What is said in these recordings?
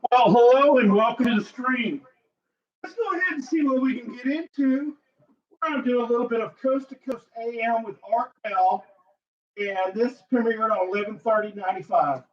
Well, hello and welcome to the stream. Let's go ahead and see what we can get into. We're going to do a little bit of Coast to Coast AM with Art Bell, and this premiered on 11/30/95.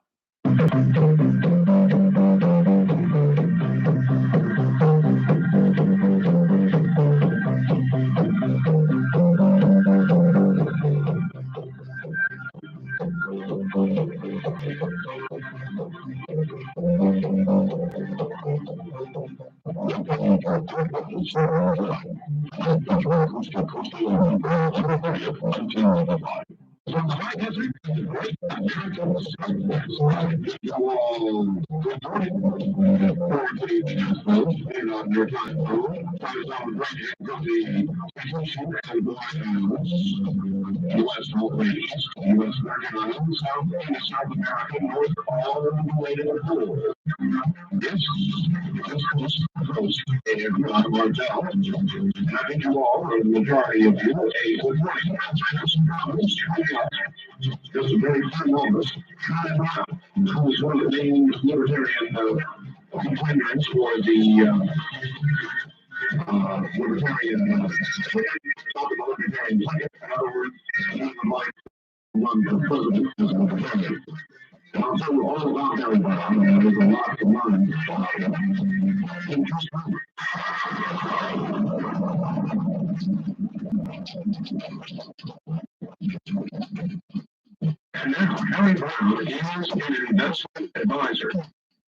And now, Harry Brown is an investment advisor.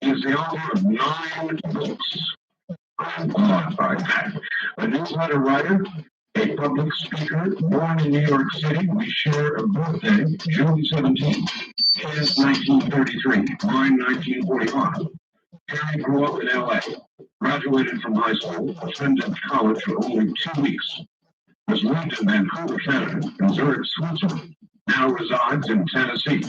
He is the author of 9 books. A newsletter writer, a public speaker, born in New York City. We share a birthday, June 17th. His 1933, mine 1945. Harry grew up in L.A., graduated from high school, attended college for only 2 weeks, has lived in Vancouver, Canada, and Zurich, Switzerland, now resides in Tennessee.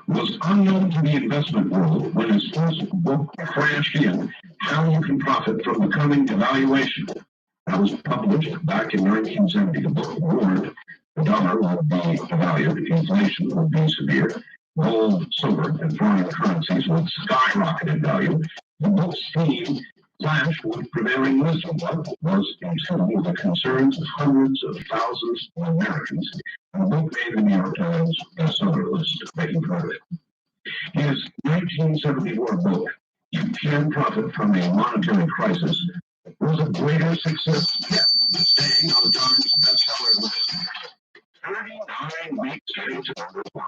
Was unknown to the investment world when his first book crashed in, How You Can Profit from the Coming Devaluation. That was published back in 1970. The book warned the dollar would be devalued, inflation would be severe, gold, silver, and foreign currencies would skyrocket in value. The book's theme clashed with prevailing wisdom, but was in tune with the concerns of hundreds of thousands of Americans. The book made the New York Times bestseller list, making fun of it. His 1974 book, You Can Profit from a Monetary Crisis, was a greater success yet, staying on the Times bestseller list. 39 weeks getting to #1.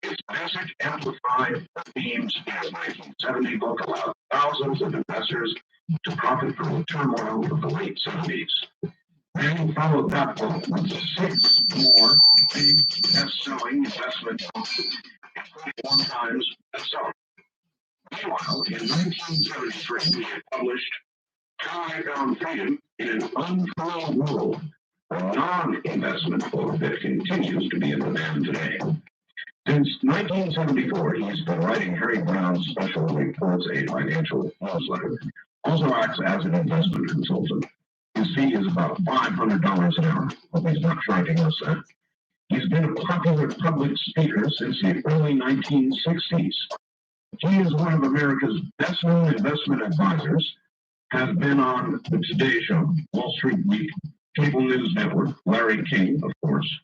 His message amplified the themes in his 1970 book allowed thousands of investors to profit from the turmoil of the late 70s. And he followed that book with 6 more big best-selling investment books, including 1 Times bestseller. Meanwhile, in 1973, he had published How I Found Freedom in an Unfurled World, a non-investment book that continues to be in demand today. Since 1974, he's been writing Harry Brown's special reports, a financial newsletter, also acts as an investment consultant. His fee is about $500 an hour, but he's not charging us that. He's been a popular public speaker since the early 1960s. He is one of America's best-known investment advisors, has been on the Today Show, Wall Street Week, Cable News Network, Larry King, of course,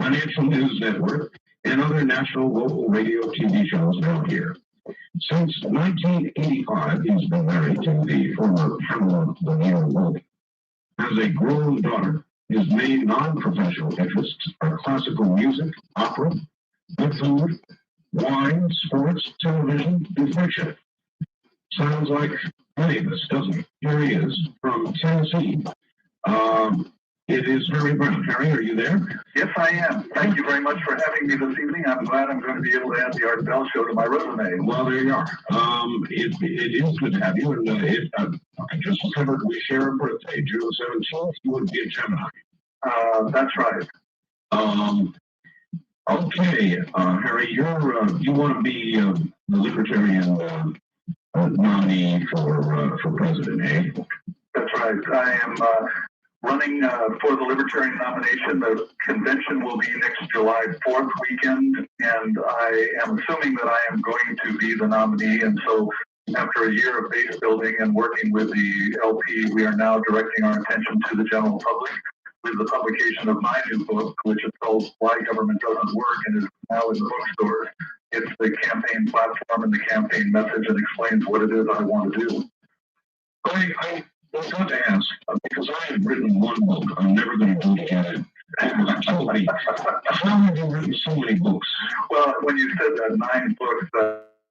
Financial News Network, and other national local radio TV shows now here. Since 1985, he's been married to the former Pamela Lanier Wolf. Has a grown daughter. His main non-professional interests are classical music, opera, good food, wine, sports, television, and fiction. Sounds like many of us, doesn't it? Here he is from Tennessee. It is Harry Brown. Harry, are you there? Yes, I am. Thank you very much for having me this evening. I'm glad I'm going to be able to add the Art Bell Show to my resume. Well, there you are. It is good to have you. And I just discovered we share a birthday, June 17th. You would be a Gemini. That's right. Okay, Harry, you want to be the Libertarian nominee for president, eh? That's right. I am running for the Libertarian nomination. The convention will be next July 4th weekend, and I am assuming that I am going to be the nominee. And so after a year of base building and working with the LP, we are now directing our attention to the general public with the publication of my new book, which is called Why Government Doesn't Work and is now in the bookstores. It's the campaign platform and the campaign message and explains what it is I want to do. I was going to ask, because I have written one book, I'm never going to do it again. How have you written so many books? Well, when you said that, 9 books,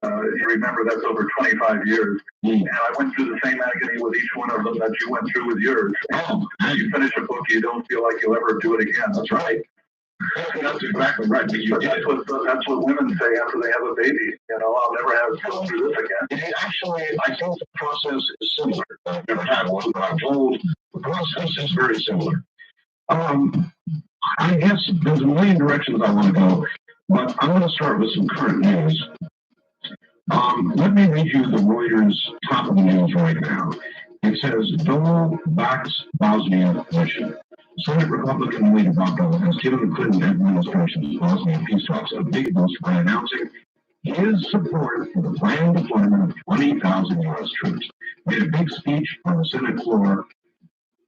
you remember that's over 25 years. And I went through the same agony with each one of them that you went through with yours. Oh, you finish a book, you don't feel like you'll ever do it again. That's right. That's exactly right. But that's what women say after they have a baby. You know, I'll never have to go through this again. Actually, I think the process is similar. I've never had one, but I'm told the process is very similar. I guess there's a million directions I want to go, but I'm going to start with some current news. Let me read you the Reuters top of the news right now. It says, Dole backs Bosnia mission. Senate Republican leader Bob Dole has given the Clinton administration's Bosnia peace talks a big boost by announcing his support for the planned deployment of 20,000 U.S. troops. Made a big speech on the Senate floor.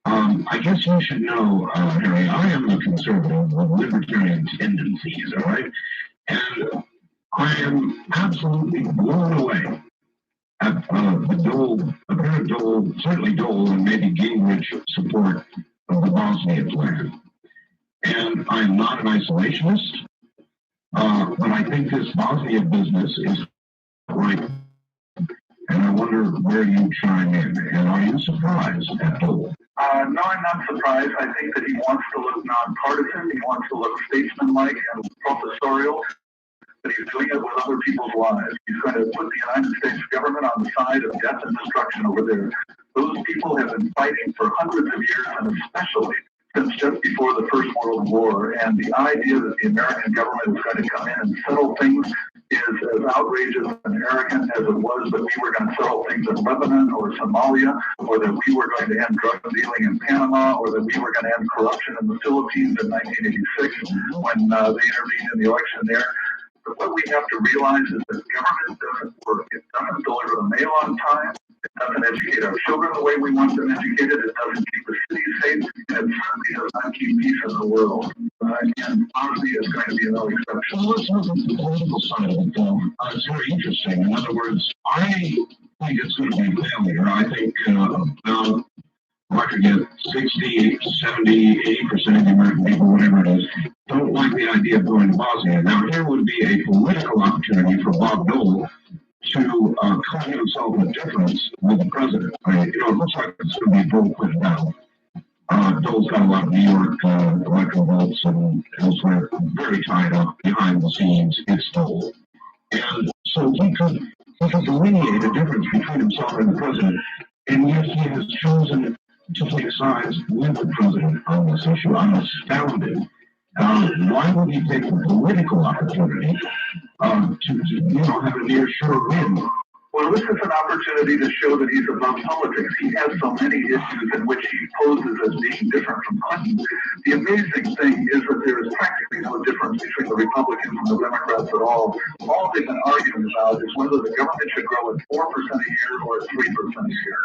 I guess you should know, Harry, I am a conservative with libertarian tendencies, all right? And I am absolutely blown away at the Dole, apparent Dole, certainly Dole, and maybe Gingrich support of the Bosnia plan. And I'm not an isolationist, but I think this Bosnia business is right. And I wonder where you chime in. And are you surprised at Dole? No, I'm not surprised. I think that he wants to look nonpartisan. He wants to look statesmanlike and professorial. But he's doing it with other people's lives. He's going to put the United States government on the side of death and destruction over there. Those people have been fighting for hundreds of years, and especially since just before the First World War. And the idea that the American government is going to come in and settle things is as outrageous and arrogant as it was that we were going to settle things in Lebanon or Somalia, or that we were going to end drug dealing in Panama, or that we were going to end corruption in the Philippines in 1986 when they intervened in the election there. But what we have to realize is that government doesn't work. It doesn't deliver the mail on time. It doesn't educate our children the way we want them educated. It doesn't keep the cities safe. And it certainly does not keep peace in the world. And Bosnia is going to be no exception. Well, let's look at the political side of it, though. It's very interesting. In other words, I think it's going to be a failure. I think now, I forget, 60, 70, 80% of the American people, whatever it is, don't like the idea of going to Bosnia. Now, here would be a political opportunity for Bob Dole to cut himself a difference with the president. It looks like it's going to be Dole quit now. Dole's got a lot of New York electoral votes and elsewhere very tied up behind the scenes. It's Dole. And so he could delineate a difference between himself and the president, and yet he has chosen to take sides with the president on this issue. I'm astounded. Why would he take the political opportunity to have a near sure win? Well, this is an opportunity to show that he's above politics. He has so many issues in which he poses as being different from Clinton. The amazing thing is that there is practically no difference between the Republicans and the Democrats at all. All they've been arguing about is whether the government should grow at 4% a year or at 3% a year.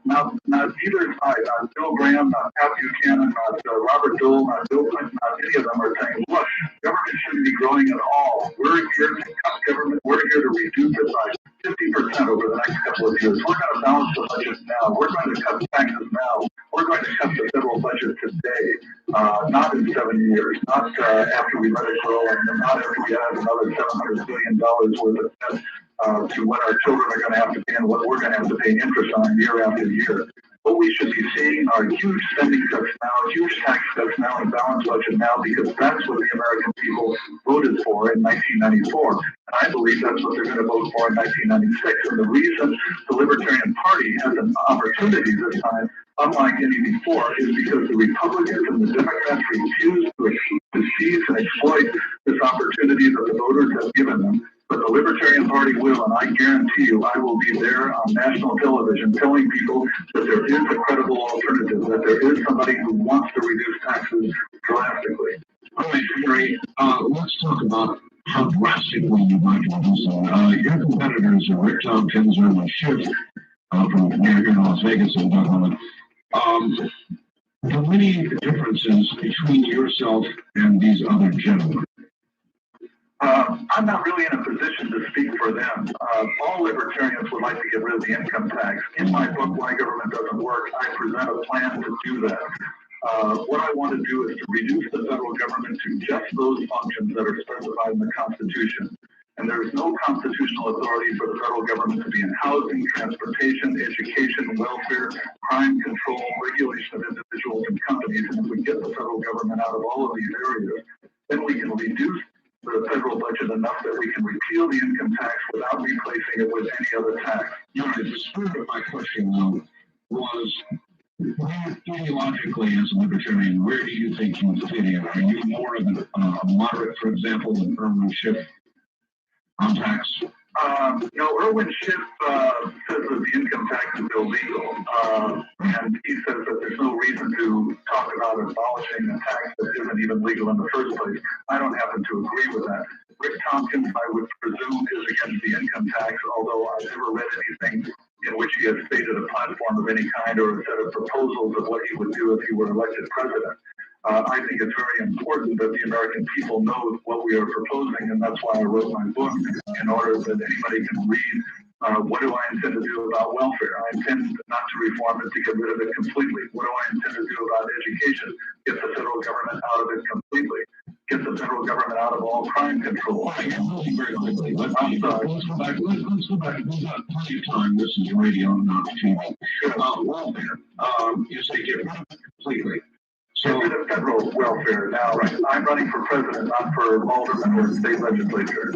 Now, neither side, not Bill Graham, not Pat Buchanan, not Robert Dole, not Bill Clinton, not any of them are saying, look, government shouldn't be growing at all. We're here to cut government. We're here to reduce it by 50% over the next couple of years. We're going to balance the budget now. We're going to cut taxes now. We're going to cut the federal budget today, not in 7 years, not after we let it grow, and not after we add another $700 billion worth of debt to what our children are going to have to pay and what we're going to have to pay interest on year after year. What we should be seeing are huge spending cuts now, huge tax cuts now, and a balanced budget now, because that's what the American people voted for in 1994. And I believe that's what they're going to vote for in 1996. And the reason the Libertarian Party has an opportunity this time, unlike any before, is because the Republicans and the Democrats refuse to seize and exploit this opportunity that the voters have given them. But the Libertarian Party will, and I guarantee you I will be there on national television telling people that there is a credible alternative, that there is somebody who wants to reduce taxes drastically. All right, Harry, let's talk about how drastically you'd like to do so. Your competitors are Rick Tompkins and Schiff from here in Las Vegas and Dublin. There are many differences between yourself and these other gentlemen. I'm not really in a position to speak for them. All libertarians would like to get rid of the income tax. In my book, Why Government Doesn't Work, I present a plan to do that. What I want to do is to reduce the federal government to just those functions that are specified in the Constitution. And there is no constitutional authority for the federal government to be in housing, transportation, education, welfare, crime control, regulation of individuals and companies. And if we get the federal government out of all of these areas, then we can reduce the federal budget enough that we can repeal the income tax without replacing it with any other tax. The spirit of my question, though, was ideologically, as a libertarian, where do you think you fit in? Are you more of a moderate, for example, than Erwin Schiff on tax? No, Erwin Schiff says that the income tax is illegal, and he says that there's no reason to talk about abolishing a tax that isn't even legal in the first place. I don't happen to agree with that. Rick Tompkins, I would presume, is against the income tax, although I've never read anything in which he has stated a platform of any kind or a set of proposals of what he would do if he were elected president. I think it's very important that the American people know what we are proposing, and that's why I wrote my book, in order that anybody can read what do I intend to do about welfare. I intend not to reform it, to get rid of it completely. What do I intend to do about education? Get the federal government out of it completely. Get the federal government out of all crime control. Very quickly. Let's go back. We've got plenty of time. This is radio, not TV. Welfare. You say get rid of it completely. So get rid of federal welfare. Now, right. I'm running for president, not for alderman or state legislature.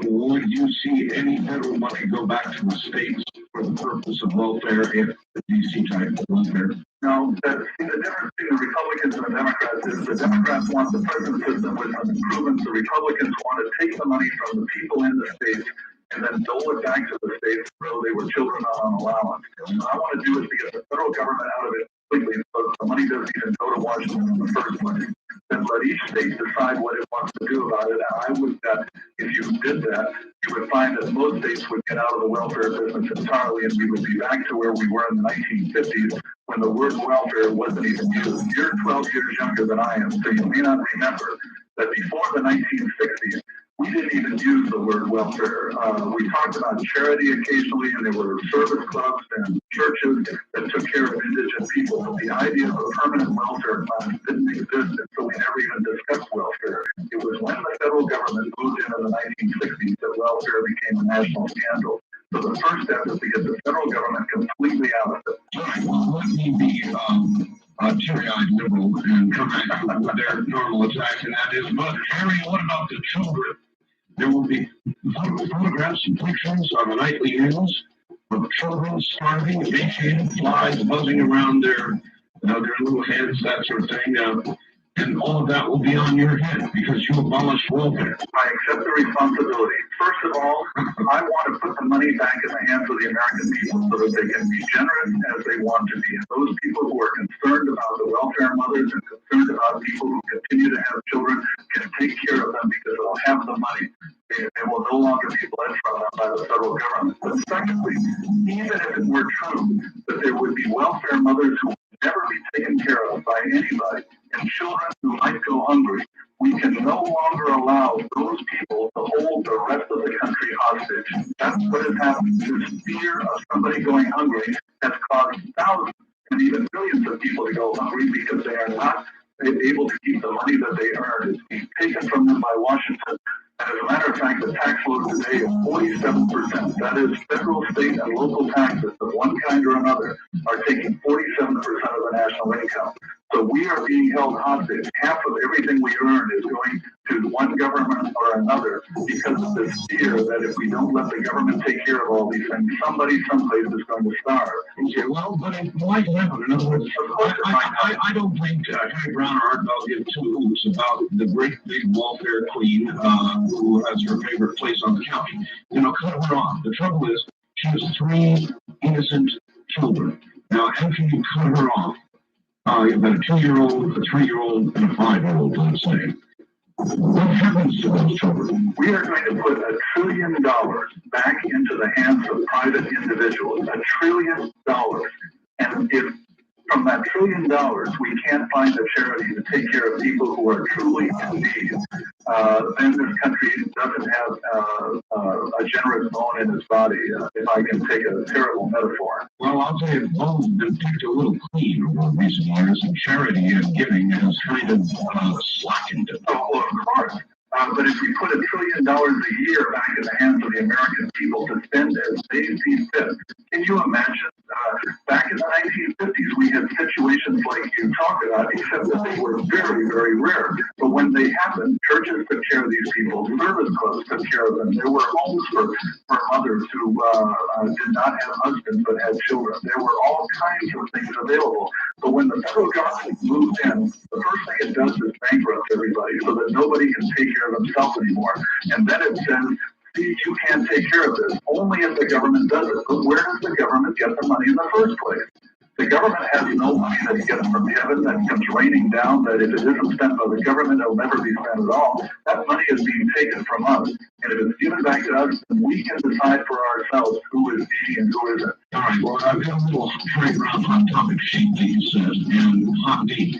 Would you see any federal money go back to the states for the purpose of welfare if the DC type of welfare? No, the difference between the Republicans and the Democrats is the Democrats want the present system with some improvements. The Republicans want to take the money from the people in the states and then dole it back to the states as though they were children on an allowance. And what I want to do is to get the federal government out of it completely, so the money doesn't even go to Washington in the first place. Then let each state decide what it wants to do about it. And I would bet if you did that, you would find that most states would get out of the welfare business entirely, and we would be back to where we were in the 1950s when the word welfare wasn't even used. You're 12 years younger than I am, so you may not remember that before the 1960s, we didn't even use the word welfare. We talked about charity occasionally, and there were service clubs and churches that took care of indigent people. But the idea of a permanent welfare class didn't exist, and so we never even discussed welfare. It was when the federal government moved in the 1960s that welfare became a national scandal. So the first step is to get the federal government completely out of it. All right, well, let me be teary-eyed liberal and come back with their normal attack, and that is, but Harry, what about the children? There will be photographs and pictures on the nightly news of children starving, emaciated, flies buzzing around their little heads, that sort of thing. And all of that will be on your head because you abolished welfare. I accept the responsibility. First of all, I want to put the money back in the hands of the American people so that they can be generous as they want to be. And those people who are concerned about the welfare mothers and concerned about people who continue to have children can take care of them because they'll have the money. They will no longer be bled from them by the federal government. But secondly, even if it were true that there would be welfare mothers who would never be taken care of by anybody, and children who might go hungry, we can no longer allow those people to hold the rest of the country hostage. That's what has happened. This fear of somebody going hungry has caused thousands and even millions of people to go hungry because they are not able to keep the money that they earn. It's being taken from them by Washington. And as a matter of fact, the tax load today is 47%. That is, federal, state, and local taxes of one kind or another are taking 47% of the national income. So we are being held hostage. Half of everything we earn is going to one government or another because of this fear that if we don't let the government take care of all these things, somebody someplace is going to starve. Okay, well, but it might happen. In other words, I don't think Henry Brown or Art Bell give two hoots about the great big welfare queen who has her favorite place on the couch. You know, cut her off. The trouble is, she has three innocent children. Now, after you cut her off, you've got a 2-year-old, a 3-year-old, and a 5-year-old, let's say. What happens to those children? We are going to put $1 trillion back into the hands of private individuals. $1 trillion. And if from that $1 trillion we can't find a charity to take care of people who are truly in need, then this country doesn't have a generous bone in its body, if I can take a terrible metaphor. Well, I'll tell you, the bone's been picked a little clean over recent years, and charity and giving has kind of slackened it. Oh, well, of course. But if we put $1 trillion a year back in the hands of the American people to spend as they see fit, can you imagine? Back in the 1950s, we had situations like you talked about, except that they were very, very rare. But when they happened, churches took care of these people, service clubs took care of them. There were homes for mothers who did not have husbands but had children. There were all kinds of things available. But when the federal government moved in, the first thing it does is bankrupt everybody so that nobody can take care of themselves anymore. And then it says, see, you can't take care of this. Only if the government does it. But where does the government get the money in the first place? The government has no money that it gets from heaven that comes raining down, that if it isn't spent by the government, it'll never be spent at all. That money is being taken from us. And if it's given back to us, then we can decide for ourselves who is needy and who isn't. All right, well, I've got a little Frank Brown hot topic sheet that you said, and hot D.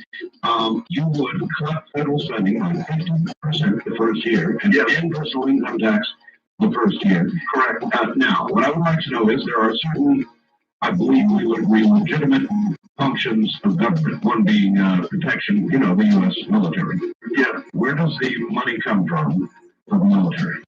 You would cut federal spending by 50% the first year, and Yes. 10 personal income tax the first year. Correct. Now, what I would like to know is there are certain, I believe we would agree, legitimate functions of government, one being protection, you know, the U.S. military. Yes. Where does the money come from for the military?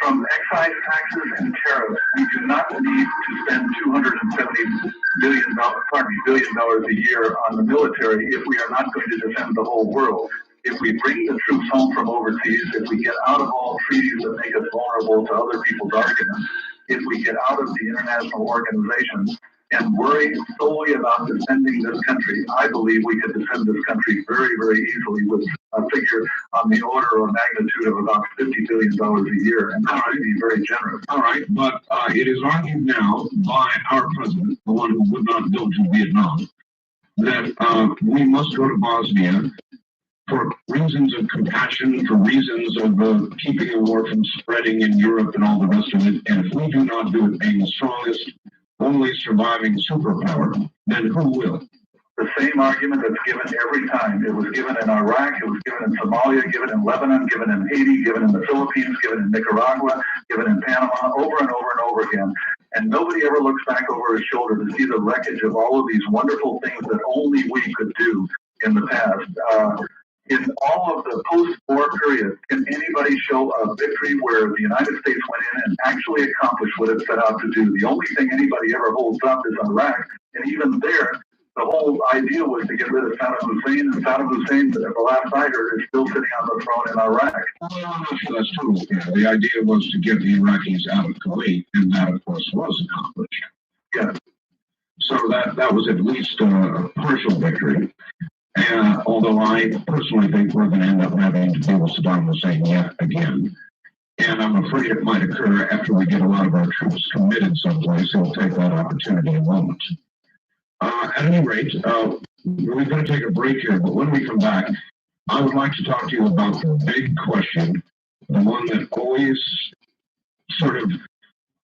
From excise taxes and tariffs, we do not need to spend $270 billion a year on the military if we are not going to defend the whole world. If we bring the troops home from overseas, if we get out of all treaties that make us vulnerable to other people's arguments, if we get out of the international organizations and worry solely about defending this country, I believe we could defend this country very, very easily with a figure on the order or magnitude of about $50 billion a year, and that would be very generous. All right, but it is argued now by our president, the one who would not go to Vietnam, that we must go to Bosnia for reasons of compassion, for reasons of keeping the war from spreading in Europe and all the rest of it. And if we do not do it being the strongest, only surviving superpower, then who will? The same argument that's given every time. It was given in Iraq, it was given in Somalia, given in Lebanon, given in Haiti, given in the Philippines, given in Nicaragua, given in Panama, over and over and over again. And nobody ever looks back over his shoulder to see the wreckage of all of these wonderful things that only we could do in the past. In all of the post-war period, can anybody show a victory where the United States went in and actually accomplished what it set out to do? The only thing anybody ever holds up is Iraq, and even there, the whole idea was to get rid of Saddam Hussein, and Saddam Hussein, at the last I heard, is still sitting on the throne in Iraq. Well, I'm not sure that's true. Yeah, the idea was to get the Iraqis out of Kuwait, and that, of course, was accomplished. Yes. So that was at least a partial victory. And although I personally think we're going to end up having to deal with Saddam Hussein yet again. And I'm afraid it might occur after we get a lot of our troops committed someplace. He'll take that opportunity in a moment. At any rate, we're going to take a break here, but when we come back, I would like to talk to you about the big question, the one that always sort of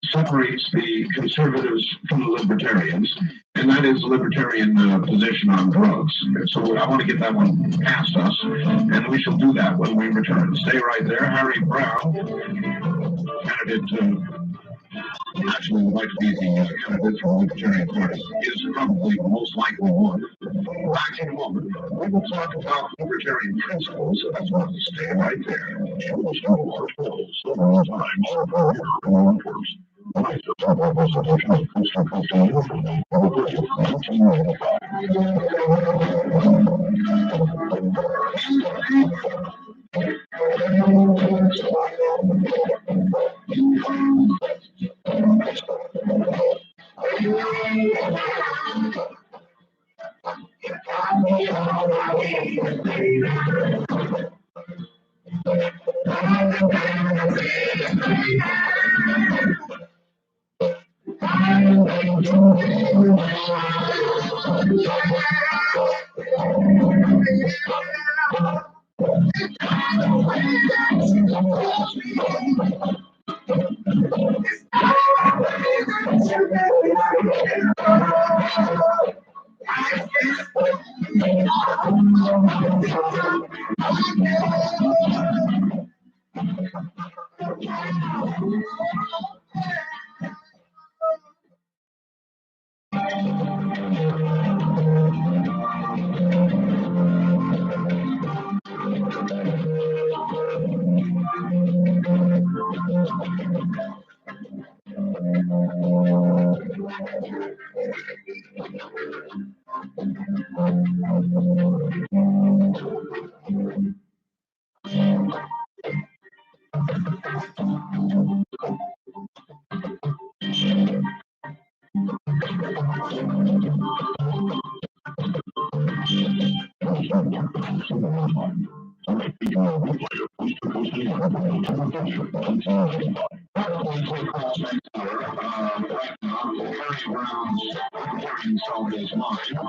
separates the conservatives from the libertarians, and that is the libertarian position on drugs. So I want to get that one past us, and we shall do that when we return. Stay right there. Harry Brown, candidate, actually would like to be the candidate for the Libertarian Party, is probably the most likely one. Back in a moment, we will talk about libertarian principles, so that's why we stay right there. Right now, Harry Brown's hearing solved his mind. And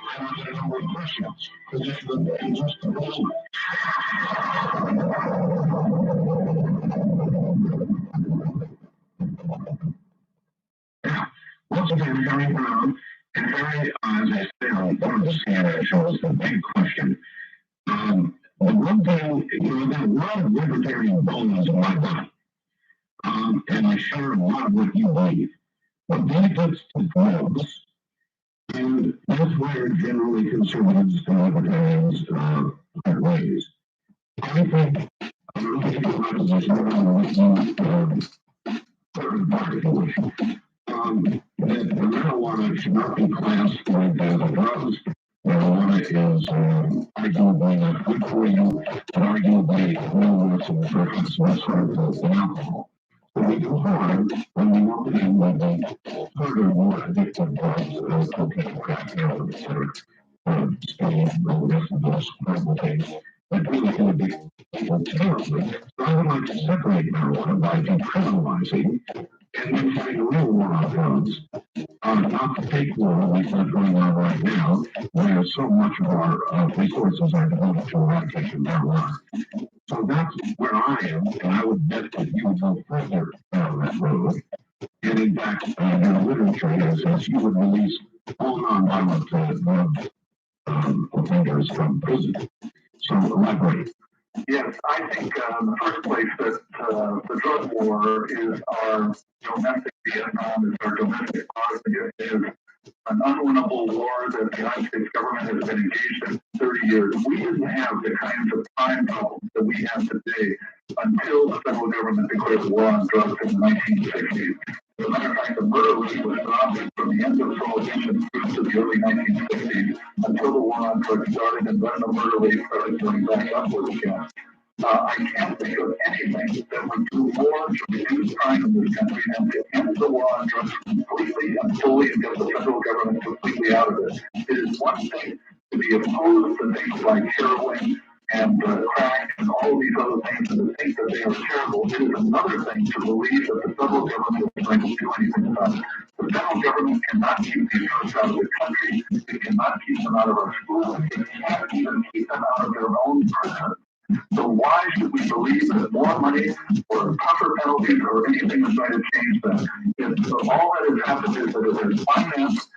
I get a number of questions. Because if the just once again, Harry Brown, and Harry, as I said on one of the CNN shows, the big question. The one thing, there are a lot of libertarian bones in my body, and I share a lot of what you believe. But benefits to drugs, and that's where generally conservatives and libertarians are raised. I think, I don't know if you know how to listen that the marijuana should not be classed with the drugs. Marijuana is arguably not good for you, but arguably no worse than drugs, less harmful than alcohol. So we do harm when we want to be with the harder, more addictive drugs, cocaine, crack, heroin, etc. Speed, all the rest of those horrible things that really can addict people terribly. So I would like to separate marijuana by decriminalizing and then having a real war on drugs, not the fake war like what's going on right now, where so much of our resources are devoted to eradication of marijuana. So that's where I am, and I would bet that you would go further down that road. And in fact, your literature says you would release all nonviolent drug offenders from prison. So elaborate. Yes, I think in the first place that the drug war is our domestic Vietnam, is our domestic Bosnia, is an unwinnable war that the United States government has been engaged in for 30 years. We didn't have the kinds of crime problems that we have today until the federal government declared war on drugs in the 1960s. As a matter of fact, the murder rate was dropping from the end of prohibition through to the early 1960s until the war on drugs started, and then the murder rate started going back upwards again. I can't think of anything that would do more to reduce crime in this country than to end the war on drugs completely and fully and get the federal government completely out of it. It is one thing to be opposed to things like heroin and crack and all of these other things and to think that they are terrible. It is another thing to believe that the federal government is going to do anything about it. The federal government cannot keep these drugs out of the country. It cannot keep them out of our schools. It can't even keep them out of their own prisons. So why should we believe that more money or tougher penalties or anything is going to change that? All that has happened is that it has financed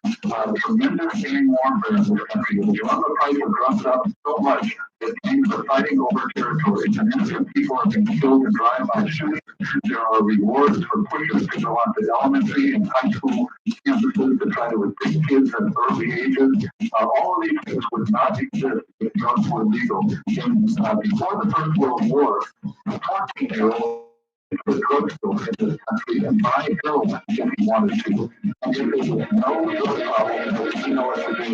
tremendous gang warfare in this country. It has run the price of drugs up so much that gangs are fighting over territories and innocent people are being killed in drive-by shootings. There are rewards for pushers to go on to elementary and high school campuses to try to recruit kids at early ages. All of these things would not exist if drugs were legal. Before the First World War, 14-year-olds the drugstore in this country and buy heroin if he wanted to. And if there was no drug problem, he know what to do.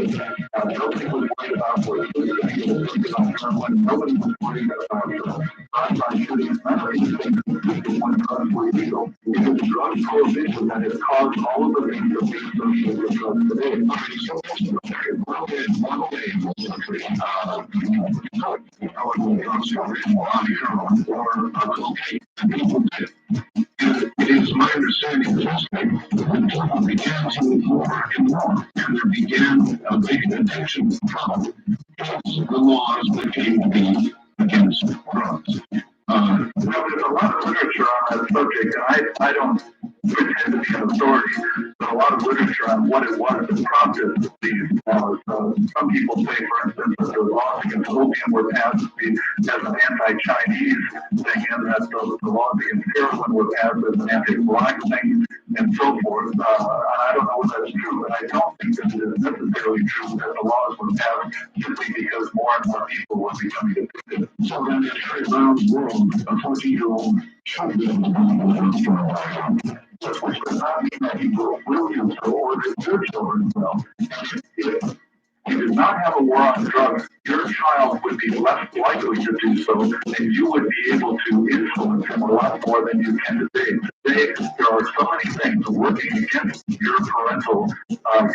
Nobody was worried about what he was going to get on heroin. Nobody was worried about drive-by shootings. None of these things when drugs were illegal. It was drug prohibition that has caused all of the things that we associate with drugs today. So one way in this country, it is my understanding that people began to move more and more, and there began a big addiction problem. The laws that came to be against drugs. There's a lot of literature on that subject, and I don't pretend to be an authority, but a lot of literature on what it was that prompted these laws. Some people say, for instance, that the laws against opium were passed as an anti-Chinese thing, and that the laws against heroin were passed as an anti-black thing, and so forth. And I don't know if that's true, but I don't think that it is necessarily true that the laws were passed simply because more and more people were becoming addicted. So then in Harry Brown's world, a 14-year-old should be able to be for a while. Which does not mean that people will do so or that your children will. If you did not have a war on drugs, your child would be less likely to do so, and you would be able to influence him a lot more than you can today. Today, there are so many things working against your parental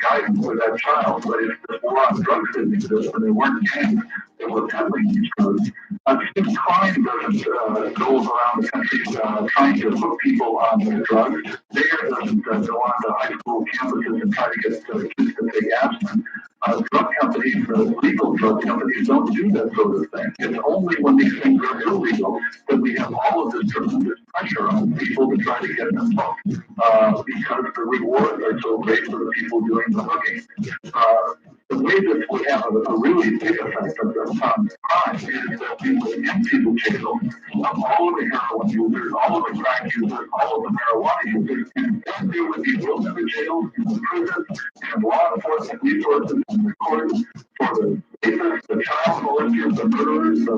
guidance with that child, but if the war on drugs didn't exist and there weren't gangs that were peddling these drugs, since crime doesn't go around the country trying to hook people on their drugs, there doesn't go onto high school campuses and try to get kids to take aspirin. Drug companies, legal drug companies don't do that sort of thing. It's only when these things are illegal that we have all of this tremendous pressure on people to try to get them hooked because the rewards are so great for the people doing the hooking. The way this would have a really big effect on crime is that we would empty the jail of all of the heroin users, all of the crack users, all of the marijuana users, and then there would be room in the jails, in the prisons, and law enforcement resources and the courts for the rapists, the child molesters, the murderers, the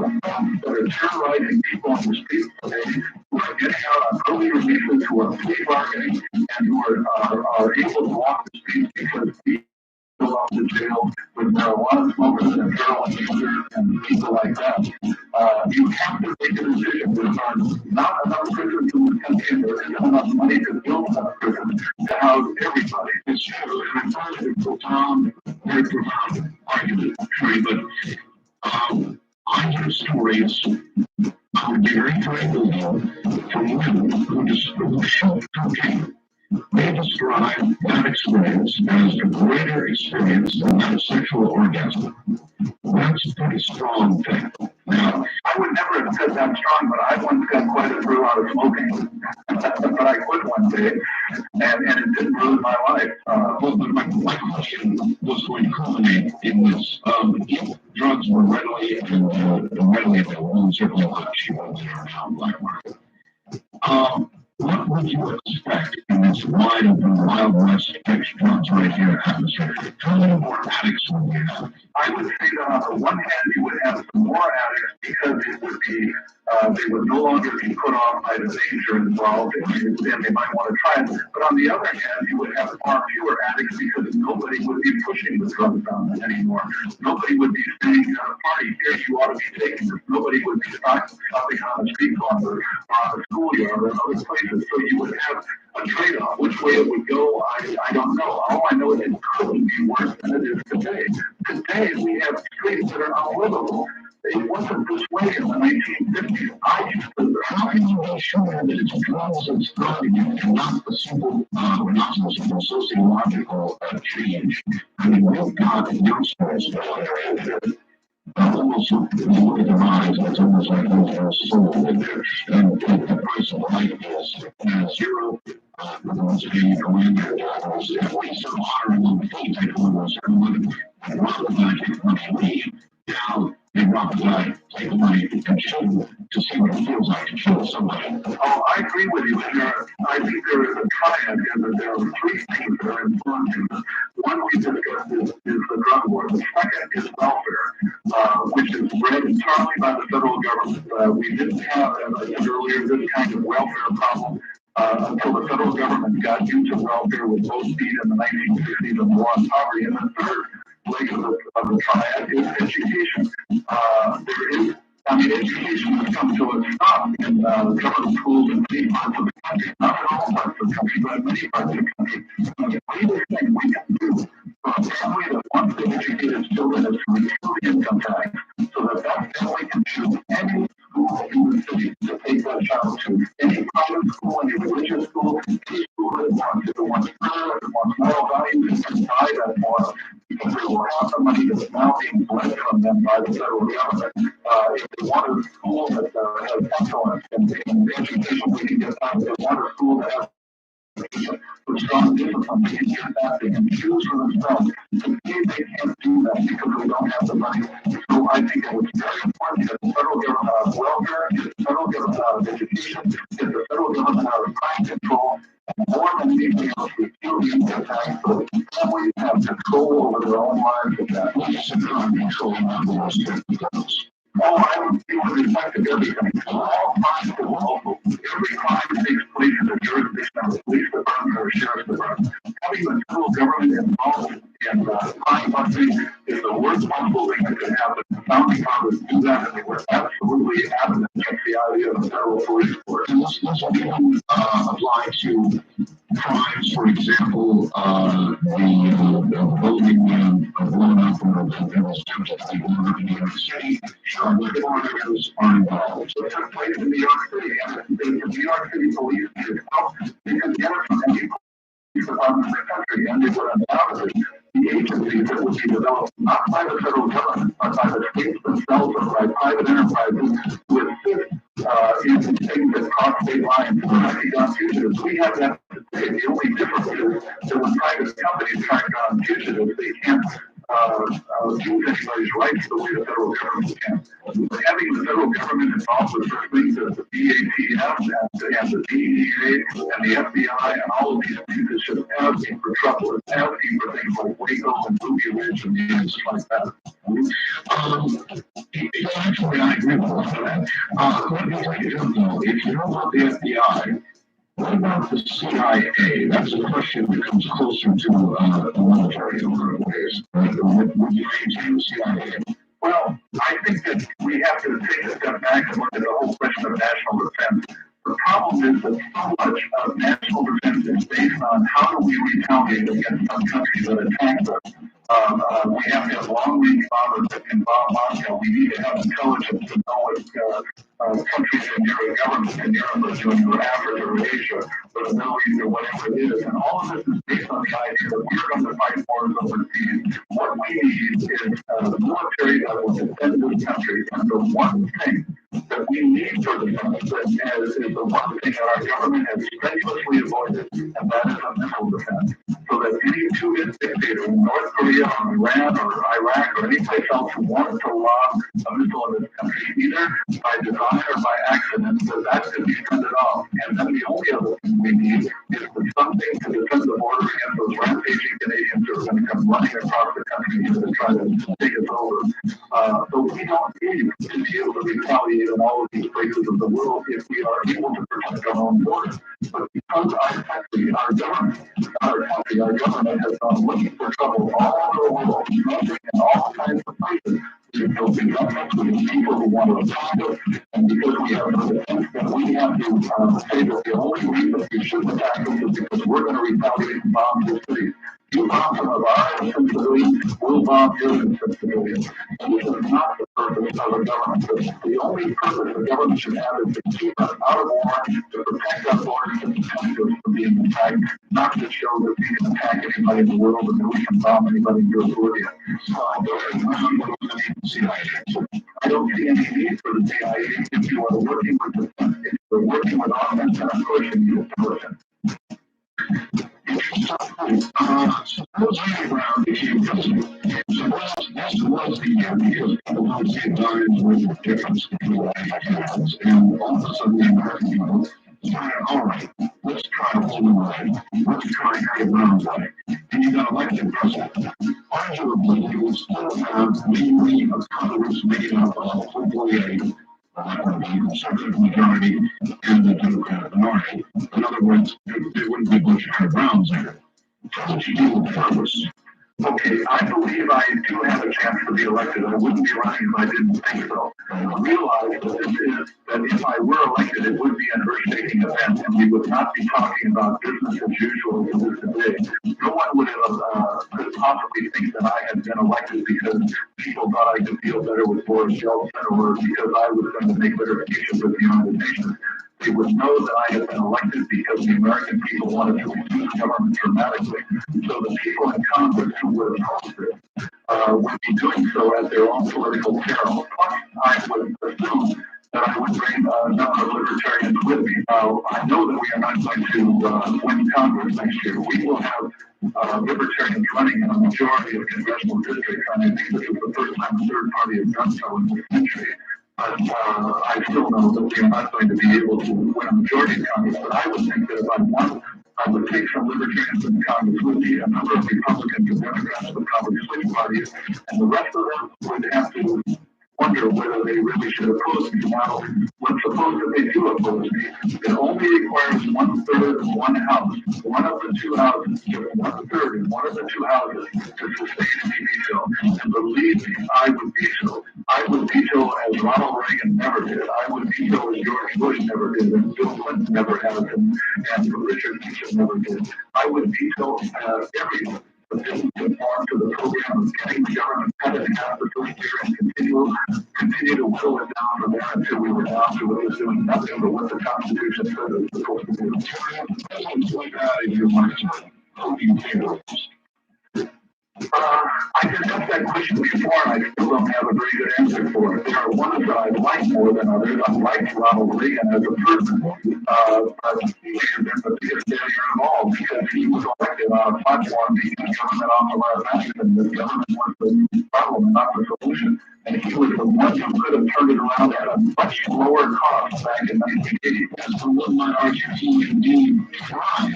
that are terrorizing people on the streets today, who are getting out on early releases, who are plea bargaining, and who are able to walk the streets because go off to jail with marijuana smokers and heroin users and people like that. You have to make a decision. There are not enough prisons in this country, and there isn't enough money to build enough prisons to house everybody. It's true, and I find it very profound argument, Trey, but I hear stories very frequently from women who shoot cocaine. They describe that experience as a greater experience than that sexual orgasm. That's a pretty strong thing. Now, I would never have said that strong, but I once got quite a thrill out of smoking. But I quit one day, and it didn't ruin my life. But my question was going to culminate in this. If drugs were readily available, and certainly a lot cheaper than they are now in the black market, what would you expect in this wide open, wild west drugs right here in atmosphere? How many more addicts would we have? I would say that on the one hand, you would have some more addicts because it would be they would no longer be put off by the danger involved, and they might want to try it. But on the other hand, you would have far fewer addicts because nobody would be pushing the drugs on them anymore. Nobody would be saying, "Party here, you ought to be taking this." Nobody would be stopping on the street corner or on the schoolyard or other places. So you would have a trade-off. Which way it would go, I don't know. All I know is it couldn't be worse than it is today. Today we have streets that are unlivable. It wasn't this way in the 1950s. How can you be sure that it's drugs that's driving you and not the simple, not the simple sociological change? I mean, we've got youngsters that almost look at their eyes, it's almost like there's no soul in there. And the price of life is zero. Once again, you go in there, at least some honorable feet, take a little certain money, and rob the guy, take the money and leave. Now, they rob the guy, take the money, and shoot to see what it feels like to kill somebody. Oh, I agree with you. I think there is a triad here that there are three things that are influencing this. one we discussed is the drug war. The second is welfare, which is read entirely by the federal government. We didn't have, as I said earlier, this kind of welfare problem until the federal government got into welfare with both feet in the 1960s and the war on poverty. And the third leg of the triad is education. Education has come to a stop in government schools in many parts of the country, not in all parts of the country, but in many parts of the country. The greatest thing we can do for a family that wants to educate its children is to reduce the income tax so that family can choose any school in the city to take that child to. Any private school, any religious school, any school that wants, if it wants prayer, if it wants moral values, it can buy that for because they will have the money that's now being bled from them by the federal government. If they want a school that has excellence in education, we can get that. If they want a school that has with strong discipline, they can get that. They can choose for themselves. Today, they can't do that because we don't have the money. So I think it was very important that the federal government out of welfare, get the federal government out of education, get the federal government out of crime control, and more than anything else, repeal the income tax so that families have control over their own lives and that. Control over those. Oh, I would see with respect to everything. All crimes are lawful. Every crime takes place in the jurisdiction of the police department or sheriff's department. Having the federal government involved in crime busting is the worst possible thing that could happen. The founding fathers do that, and they were absolutely adamant against the idea of the federal police force. And let's even apply to crimes, for example, the voting blown up or the attempts to take over in New York City, where foreigners are involved. So it took place in New York City, and the New York City police itself, because the other police departments in the country, and they were undoubtedly the agencies that would be developed not by the federal government, but by the states themselves or by private enterprises to assist in things that cross state lines to track down fugitives. We have that today. The only difference is that when private companies track down fugitives, they can't use anybody's rights the way the federal government can. But having the federal government involved with things as the BATF and the DEA and the FBI and all of these things is just asking for trouble. It's asking for things like Waco and Ruby Ridge and things like that. Actually, I agree with all of that. Let me tell you something, though. If you know about the FBI, what about the CIA? That's a question that comes closer to the military in a lot of ways. Would you maintain the CIA? Well, I think that we have to take a step back and look at the whole question of national defense. The problem is that so much of national defense is based on how do we retaliate against some countries that attack us. We have to have long-range bombers that can bomb Moscow. We need to have intelligence to know what countries in Europe, governments in Europe are doing, or Africa, or Asia, or the Middle East, or whatever it is. And all of this is based on the idea that we're going to fight wars overseas. What we need is a military that will defend this country. And the one thing that we need for the country is the one thing that our government has strenuously avoided, and that is a missile defense. So that any two dictator in North Korea or Iran or Iraq or any place else who wants to lob a missile in this country, either by design or by accident, that could be fended off. And then the only other thing we need is something to defend the border against those rampaging Canadians who are going to come running across the country to try to take us over. So we don't need to be able to retaliate in all of these places of the world if we are able to protect our own borders. But because our country, our government has gone looking for trouble all over the world, in all kinds of places. There's no big governments, we have people who want to attack us, and because we have no defense, then we have to say that the only reason we should attack us is because we're going to retaliate and bomb the cities. You bomb some of our innocent civilians, we'll bomb your innocent civilians. And this is not the purpose of a government. The only purpose a government should have is to keep us out of war, to protect our borders, and to protect us from being attacked, not to show that we can attack anybody in the world and that we can bomb anybody in Georgia. I don't see any need for the CIA if you are working with defense, if you're working with offense and approaching the intelligence. Suppose Brown became president. Suppose that was the year because people don't see dimes with the difference between what happens. And all of a sudden, the American people decided, all right, let's try Holden way. Let's try Harry Brown's way. And you got elected president. conciliate the conservative majority and the Democratic minority. In other words, there wouldn't be Bush or Browns there. How would you deal with Congress? Okay, I believe I do have a chance to be elected. I wouldn't be running if I didn't think so. I realize that if I were elected, it would be an earth-shaking event, and we would not be talking about business as usual as it is today. No one would have could possibly think that I had been elected because people thought I could feel better with Boris Yeltsin or because I was going to make better speeches with the United Nations. They would know that I had been elected because the American people wanted to reduce government dramatically. So the people in Congress who were opposed to it would be doing so at their own political peril. Plus, I would assume that I would bring a number of libertarians with me. Now, I know that we are not going to win Congress next year. We will have libertarians running in a majority of congressional districts, and I think this is the first time a third party has done so in this century. But I still know that we are not going to be able to win a majority in Congress. But I would think that if I won, I would take some libertarians in Congress with me. A number of Republicans and Democrats would probably switch parties, and the rest of them would have to wonder whether they really should oppose me. Now, let's suppose that they do oppose me. It only requires 1/3 of one house, one of the two houses, 1/3 in one of the two houses to sustain a veto. And believe me, I would veto. I would veto as Ronald Reagan never did. I would veto as George Bush never did, and Bill Clinton never has, and Richard Nixon never did. I would veto everything that didn't conform to the program of getting the government cut in half the first year and continue to whittle it down from there until we were down to it was doing nothing but what the Constitution said it was supposed to do. Questions like that in your lifetime. How do you feel? I just asked that question before, and I still don't have a very good answer for it. There are ones that I like more than others. I like Ronald Reagan as a person, but he has been the biggest failure of all because he was elected on a platform beating government off of our backs, and the government was the problem, not the solution. And he was the one who could have turned it around at a much lower cost back in 1980. So one might argue he indeed tried.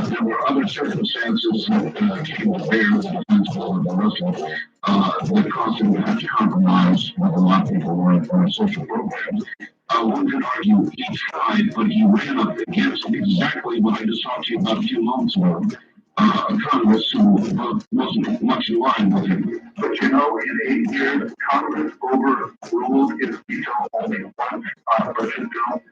There were other circumstances that came to bear with the principle of the Russell that caused him to have to compromise with a lot of people running for social programs. One could argue he tried, but he ran up against exactly what I just talked to you about a few moments ago. A Congress who wasn't much in line with him. But you know, in 8 years, Congress overruled his veto only once on a budget bill.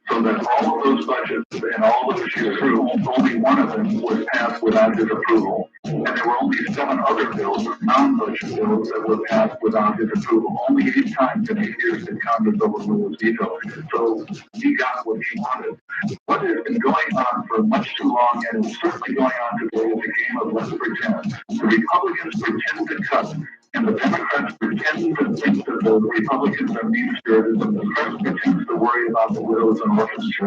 So that all of those budgets and all of the years through, only one of them was passed without his approval. And there were only 7 other bills, non-budget bills, that were passed without his approval. Only 8 times in 8 years did Congress overrule his veto. So he got what he wanted. What has been going on for much too long, and is certainly going on today, is a game of let's pretend. The Republicans pretend to cut, and the Democrats pretend to think that the Republicans are mean-spirited, and the press pretends to worry about the widows and orphans.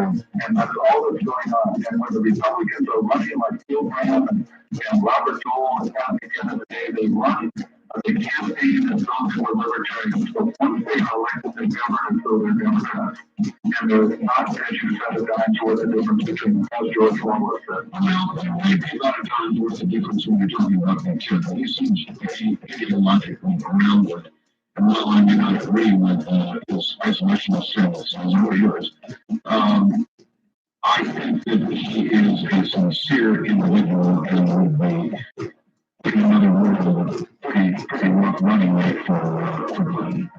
And that's all that's going on. And when the Republicans are running like Bill Graham and Robert Dole and at the end of the day, they run the campaign as those who are libertarians. So once they are elected, they govern as though they're Democrats. And there's not, as you said, a dime worth of difference between, as George Orwell said. Well, there may be about a time's worth of difference when you're talking about that kid, but he seems pretty ideologically grounded. And while I may not agree with his isolationist stance, as are yours, I think that he is a sincere individual and would be, in another word, pretty rough running rate for Clinton.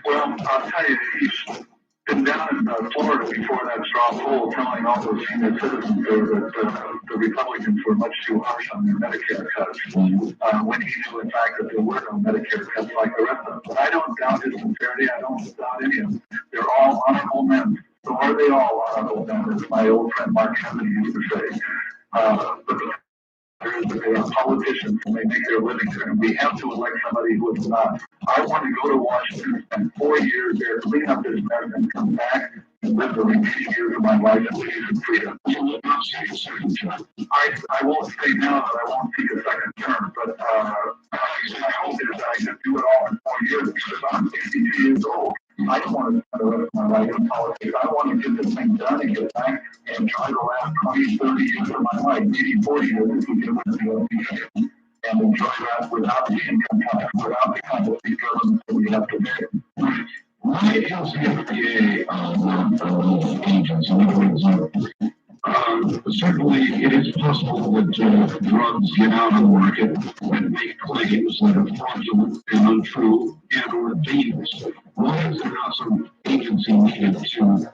Well, I'll tell you, he's been down in Florida before that straw poll telling all those senior citizens there that the Republicans were much too harsh on their Medicare cuts, when he knew, in fact, that there were no Medicare cuts like the rest of them. But I don't doubt his sincerity. I don't doubt any of them. They're all honorable men. So are they all honorable men, as my old friend Mark Anthony used to say. But the that they are politicians and they make their living there. And we have to elect somebody who is not. I want to go to Washington, spend 4 years there, clean up this mess, and come back and live the remaining years of my life in peace and freedom. You will not see a second term. I won't say now that I won't seek a second term, but my hope is that I can do it all in 4 years because I'm 62 years old. I don't want to spend the rest of my life in politics. I want to get this thing done and get back and enjoy the last 20, 30 years of my life, maybe 40 years if we get with the and enjoy that without the income tax, without the kind of government that we have today. Why is the FDA not a legal agency? Certainly, it is possible that drugs get out on the market and make claims that are fraudulent and untrue and or dangerous. Why is there not some agency needed to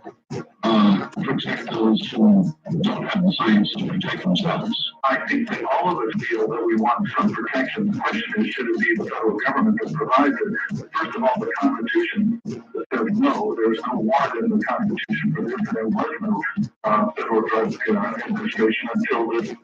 protect those who don't have the science to protect themselves? I think that all of us feel that we want some protection. The question is, should it be the federal government that provides it? First of all, the Constitution says no. There's no warrant in the Constitution for this, and there was no federal drug administration until this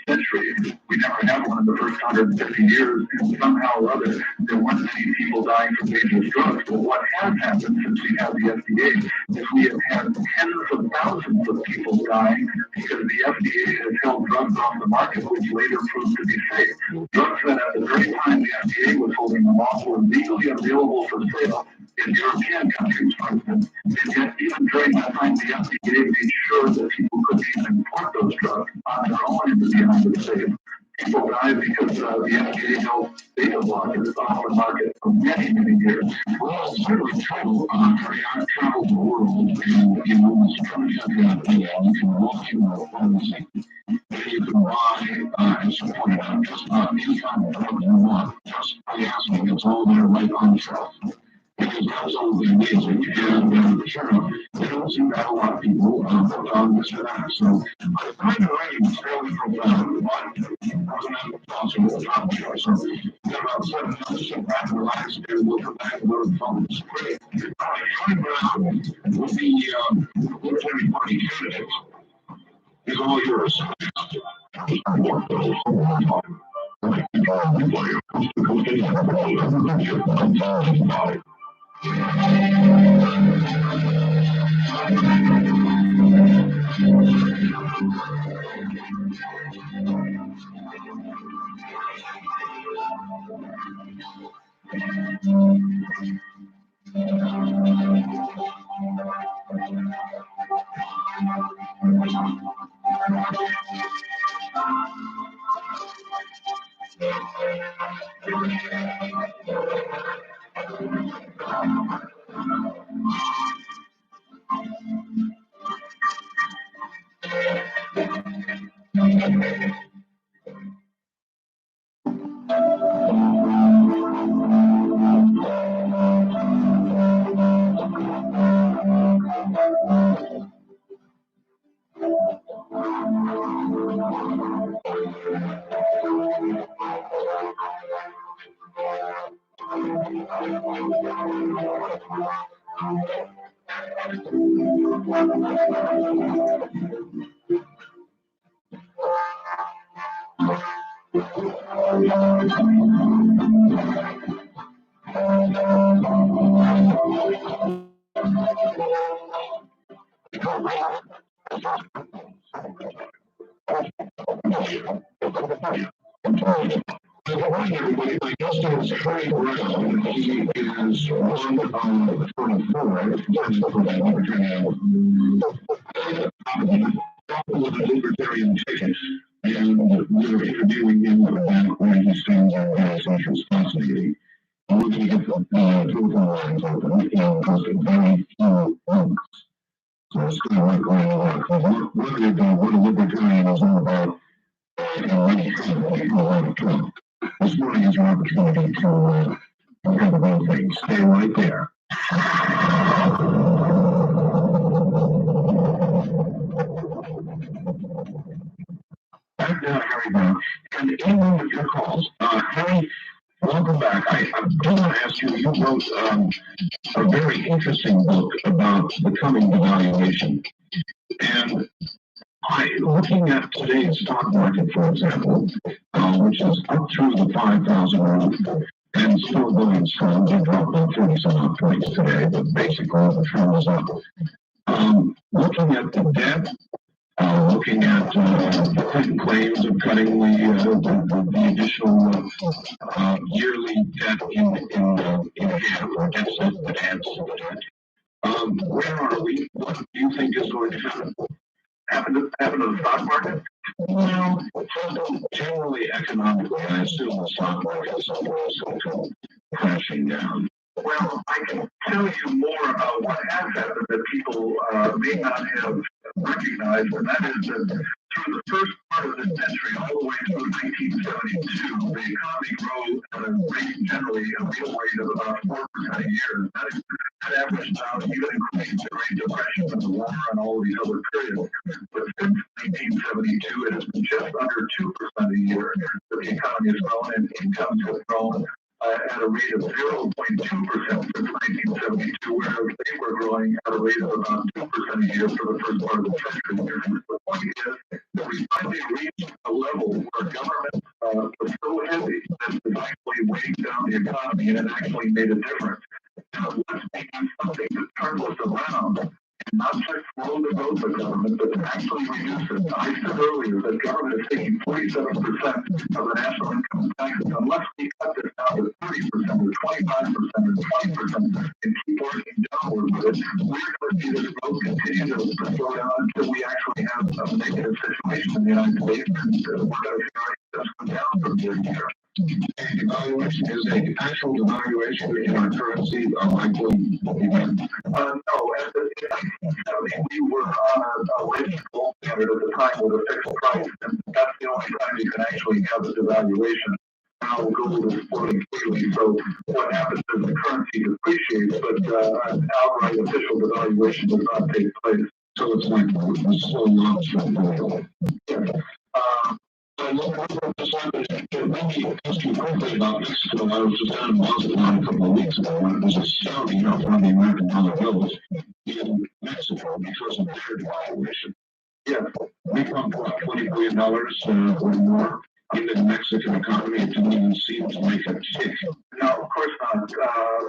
century. We never had one in the first 150 years, and somehow or other, there weren't many people dying from dangerous drugs. But what has happened since we had the FDA is we have had tens of thousands of people dying because the FDA has held drugs off the market, which later proved to be safe. Drugs that at the very time the FDA was holding them off were legally available for sale in European countries, for instance. And yet, even during that time, the FDA made sure that people couldn't even import those drugs on their own into the United States. People died because the FDA held beta blockers off the market for many, many years. Well, certainly true. Harry, I've traveled the world, and in almost every country I've been in, you can walk into a pharmacy, and you can buy, as you pointed out, just about any kind of drug you want, just by asking. It's all there right on the shelf. It is absolutely amazing, and sure enough, they don't seem to have a lot of people hooked on this or that. So I find the writing is fairly profound, but wasn't possible to talk to. So we've got about 7 minutes to back and relax, and we'll come back and learn from this. Great. All right, coming around with the Libertarian Party candidate is all yours. Hi, everybody. My guest is Harry Brown. He is one of 24 for that with a libertarian ticket, and we're interviewing him about where he stands on various issues. Fascinating. I'm looking at the telephone lines open, and there's a very few moments. So it's kind of like going on. What a libertarian is all about, and many people like Trump. This morning is your opportunity to have a real thing. Stay right there. Back now, Harry Brown, and anyone with your calls. Harry, welcome back. I do want to ask you, you wrote a very interesting book about the coming devaluation. And looking at today's stock market, for example, which is up through the 5,000 mark and still going strong, they dropped about 30-some points today, but basically the trend is up. Looking at the debt, looking at claims of cutting the additional yearly debt in half, or deficit that adds to the debt. Where are we? What do you think is going to happen? Happen to the stock market? Well, generally economically, I assume the stock market is going to come crashing down. Well, I can tell you more about what has happened that people may not have recognized, and that is that through the first part of this century, all the way through 1972, the economy grew at a rate, generally a real rate of about 4% a year. That averaged out, even including the Great Depression and the war and all of these other periods. But since 1972, it has been just under 2% a year that the economy has grown, and incomes have grown at a rate of 0.2% since 1972, whereas they were growing at a rate of about 2% a year for the first part of the century. The point is that we finally reached a level where government was so heavy that it was actually weighing down the economy, and it actually made a difference. Now, let's make something to turn this around and not just slow the growth of government, but to actually reduce it. I said earlier that government is taking 47% of the national income taxes. Unless we cut this down to 30% or 25% or 20% and keep working downward with it, we're going to see this growth continue to slow down until we actually have a negative situation in the United States, and we're going to see our incomes come down from year to year. And devaluation is an actual devaluation in our currency, likely event. No, at the 1970, we were on a wage gold standard at the time with a fixed price, and that's the only time you can actually have a devaluation. Now gold is floating freely, so what happens is the currency depreciates, but an outright official devaluation does not take place. So it's like a slow launch of oil. Yes. Let me ask you quickly about Mexico. I was just down in Mazatlan a couple of weeks ago, and it was astounding how far the American dollar goes in Mexico because of their devaluation. Yes. We pumped about $20 billion or more into the Mexican economy. It didn't even seem to make a tick. No, of course not.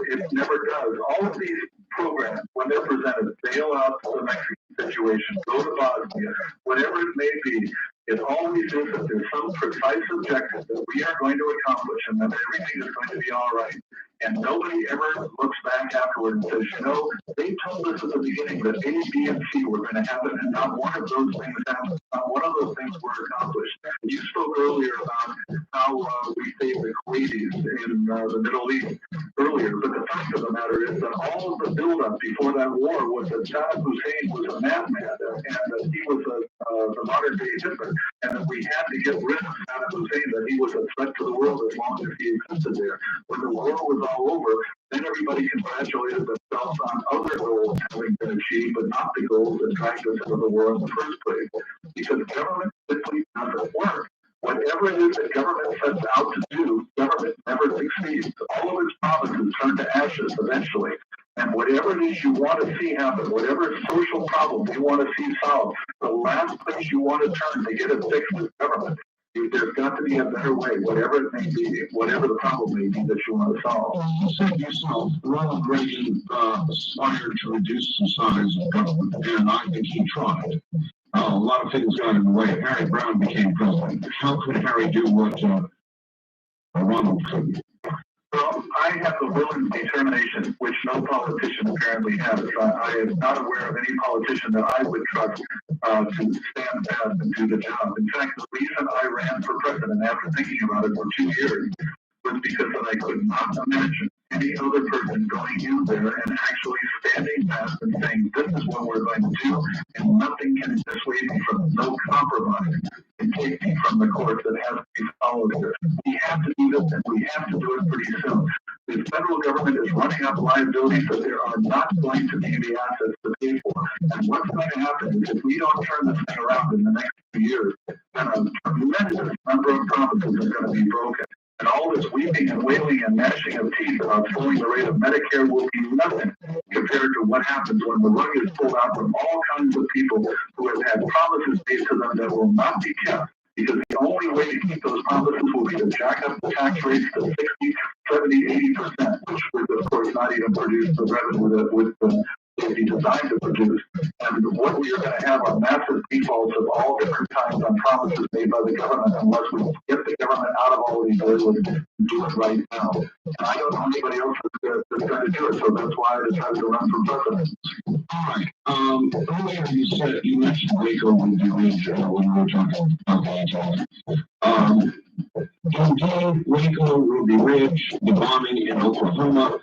It never does. All of these programs, when they're presented, bail out the Mexican situation, go to Bosnia, whatever it may be, it always is that there's some precise objective that we are going to accomplish and that everything is going to be all right. And nobody ever looks back afterward and says, you know, they told us at the beginning that A, B, and C were going to happen, and not one of those things happened. Not one of those things were accomplished. You spoke earlier about how we saved the Kuwaitis in the Middle East earlier, but the fact of the matter is that all of the buildup before that war was that Saddam Hussein was a madman, and that he was the modern-day Hitler, and that we had to get rid of Saddam Hussein, that he was a threat to the world as long as he existed there. When the war was all over, then everybody congratulated themselves on other goals having been achieved, but not the goals that dragged us into the war in the first place. Because government simply doesn't work. Whatever it is that government sets out to do, government never succeeds. All of its promises turn to ashes eventually. And whatever it is you want to see happen, whatever social problem you want to see solved, the last place you want to turn to get it fixed is government. There's got to be a better way, whatever it may be, whatever the problem may be that you want to solve. You said yourself, Ronald Reagan aspired to reduce the size of government, and I think he tried. A lot of things got in the way. Harry Brown became president. How could Harry do what Ronald couldn't? Well, I have the will and determination, which no politician apparently has. I am not aware of any politician that I would trust to stand fast and do the job. In fact, the reason I ran for president after thinking about it for 2 years was because I could not imagine any other person going in there and actually standing fast and saying, this is what we're going to do, and nothing can dissuade me from it. No compromise can take me from the course that has to be followed here. We have to do this, and we have to do it pretty soon. The federal government is running up liabilities that there are not going to be the assets to pay for. And what's going to happen is if we don't turn this thing around in the next few years, then a tremendous number of promises are going to be broken. And all this weeping and wailing and gnashing of teeth about slowing the rate of Medicare will be nothing compared to what happens when the rug is pulled out from all kinds of people who have had promises made to them that will not be kept. Because the only way to keep those promises will be to jack up the tax rates to 60, 70, 80%, which would, of course, not even produce the revenue that would be designed to produce. And what we are going to have are massive defaults of all different kinds on promises made by the government unless we get the government out of all these areas and do it right now. And I don't know anybody else that's going to do it, so that's why I decided to run for president. All right. Earlier you mentioned Waco would be rich when we were talking about the indeed, Waco will be rich. The bombing in Oklahoma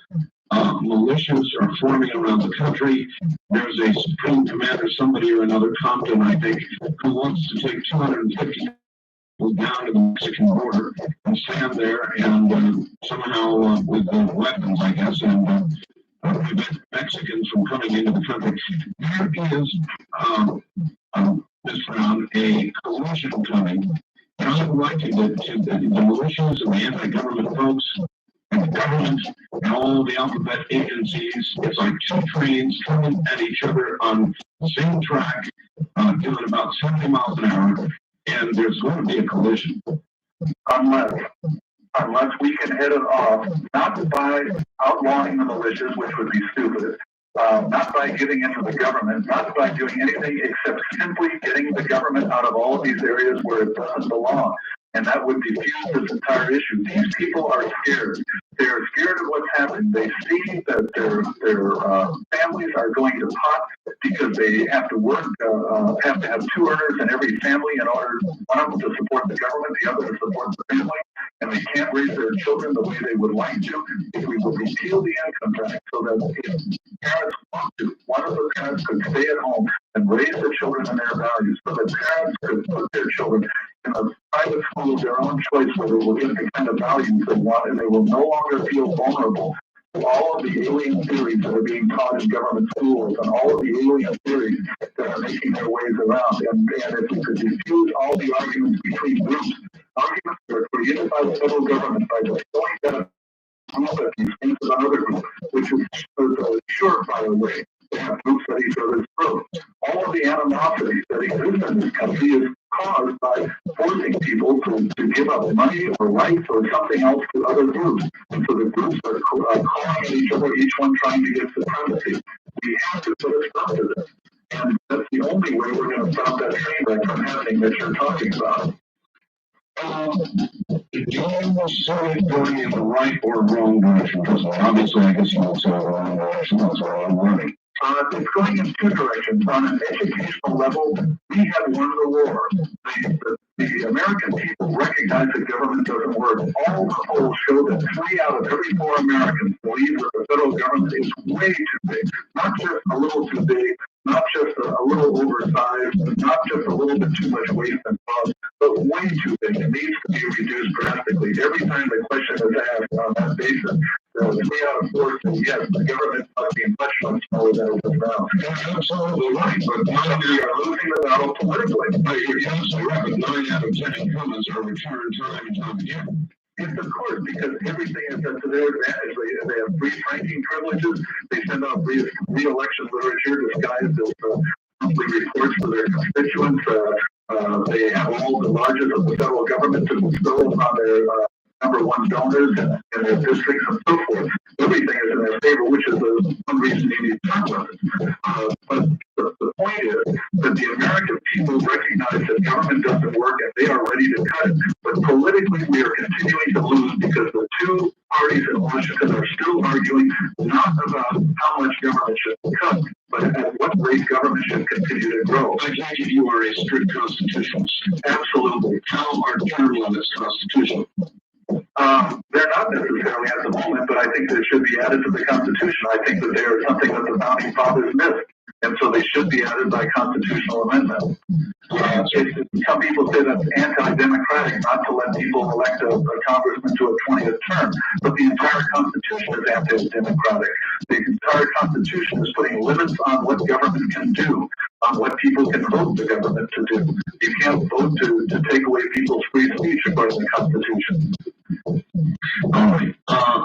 Militias are forming around the country. There's a supreme commander, somebody or another, Compton, I think, who wants to take 250 people down to the Mexican border and stand there and somehow with weapons, I guess, and prevent Mexicans from coming into the country. There is, Ms. Brown, a collision coming. And I would like to get to the militias and the anti-government folks and the government and all the alphabet agencies. It's like two trains coming at each other on the same track, doing about 70 miles an hour, and there's going to be a collision. Unless we can head it off, not by outlawing the militias, which would be stupid, not by giving into the government, not by doing anything except simply getting the government out of all of these areas where it doesn't belong. And that would defuse this entire issue. These people are scared. They're scared of what's happening. They see that their families are going to pot because they have to work, have to have two earners in every family in order, one of them to support the government, the other to support the family, and they can't raise their children the way they would like to. If we would repeal the income tax so that if parents want to, one of the parents could stay at home and raise the children in their values, so that parents could put their children in a private school of their own choice where they will get the kind of values they want, and they will no longer feel vulnerable to all of the alien theories that are being taught in government schools and all of the alien theories that are making their ways around. And if we could diffuse all the arguments between groups, arguments that are created by the federal government by just throwing that at these things with another group, which is a surefire way to have groups at each other's throats. All of the animosity that exists in this country is caused by forcing people to give up money or rights or something else to other groups. And so the groups are calling at each other, each one trying to get supremacy. We have to put a stop to this. And that's the only way we're going to stop that train wreck from happening that you're talking about. Do you see it going in the right or wrong direction? Because obviously, I guess you would say the wrong direction. That's all I'm learning. It's going in two directions. On an educational level, we have won the war. The American people recognize that government doesn't work. All the polls show that 3 out of every 4 Americans believe that the federal government is way too big. Not just a little too big, not just a little oversized, not just a little bit too much waste and cost, but way too big. It needs to be reduced drastically. Every time the question is asked on that basis, 3 out of 4 say yes, the government must be much, much smaller than it is now. You're absolutely right, but we are losing the battle politically. You're absolutely right, but 9 out of 10 incumbents are returned time and time again. Yes, of course, because everything is to their advantage. They have free ranking privileges. They send out re-election literature disguised as monthly reports for their constituents. They have all the largest of the federal government to bestow on their number one donors in their districts and so forth. Everything is in their favor, which is one reason you need term limits. But the point is that the American people recognize that government doesn't work and they are ready to cut it. But politically, we are continuing to lose because the two parties in Washington are still arguing not about how much government should be cut, but at what rate government should continue to grow. I take it you are a strict constitutionalist. Absolutely. How are term limits constitutional? They're not necessarily at the moment, but I think they should be added to the Constitution. I think that they are something that the founding fathers missed, and so they should be added by constitutional amendment. Some people say that's anti-democratic not to let people elect a congressman to a 20th term, but the entire Constitution is anti-democratic. The entire Constitution is putting limits on what government can do, on what people can vote the government to do. You can't vote to take away people's free speech according to the Constitution. All right.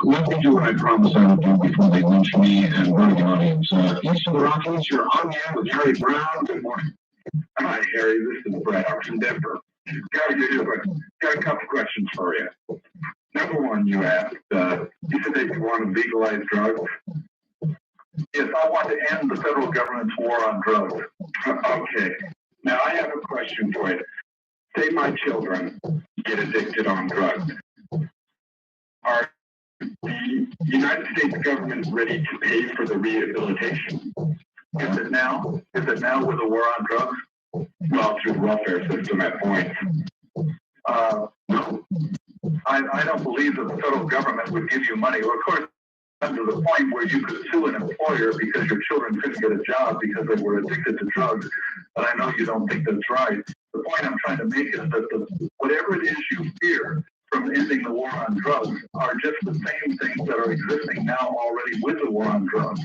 Let me do what I promised I would do before they lynch me and go to the audience. East of the Rockies, you're on the air with Harry Brown. Good morning. Hi, Harry. This is Brad from Denver. Got a couple questions for you. Number one, you asked, you said that you want to legalize drugs. Yes, I want to end the federal government's war on drugs. Okay. Now, I have a question for you. Say my children get addicted on drugs. Are the United States government ready to pay for the rehabilitation? Is it now? Is it now with a war on drugs? Well, through the welfare system at points. No. I don't believe that the federal government would give you money. Well, of course, to the point where you could sue an employer because your children couldn't get a job because they were addicted to drugs. But I know you don't think that's right. The point I'm trying to make is that whatever it is you fear from ending the war on drugs are just the same things that are existing now already with the war on drugs.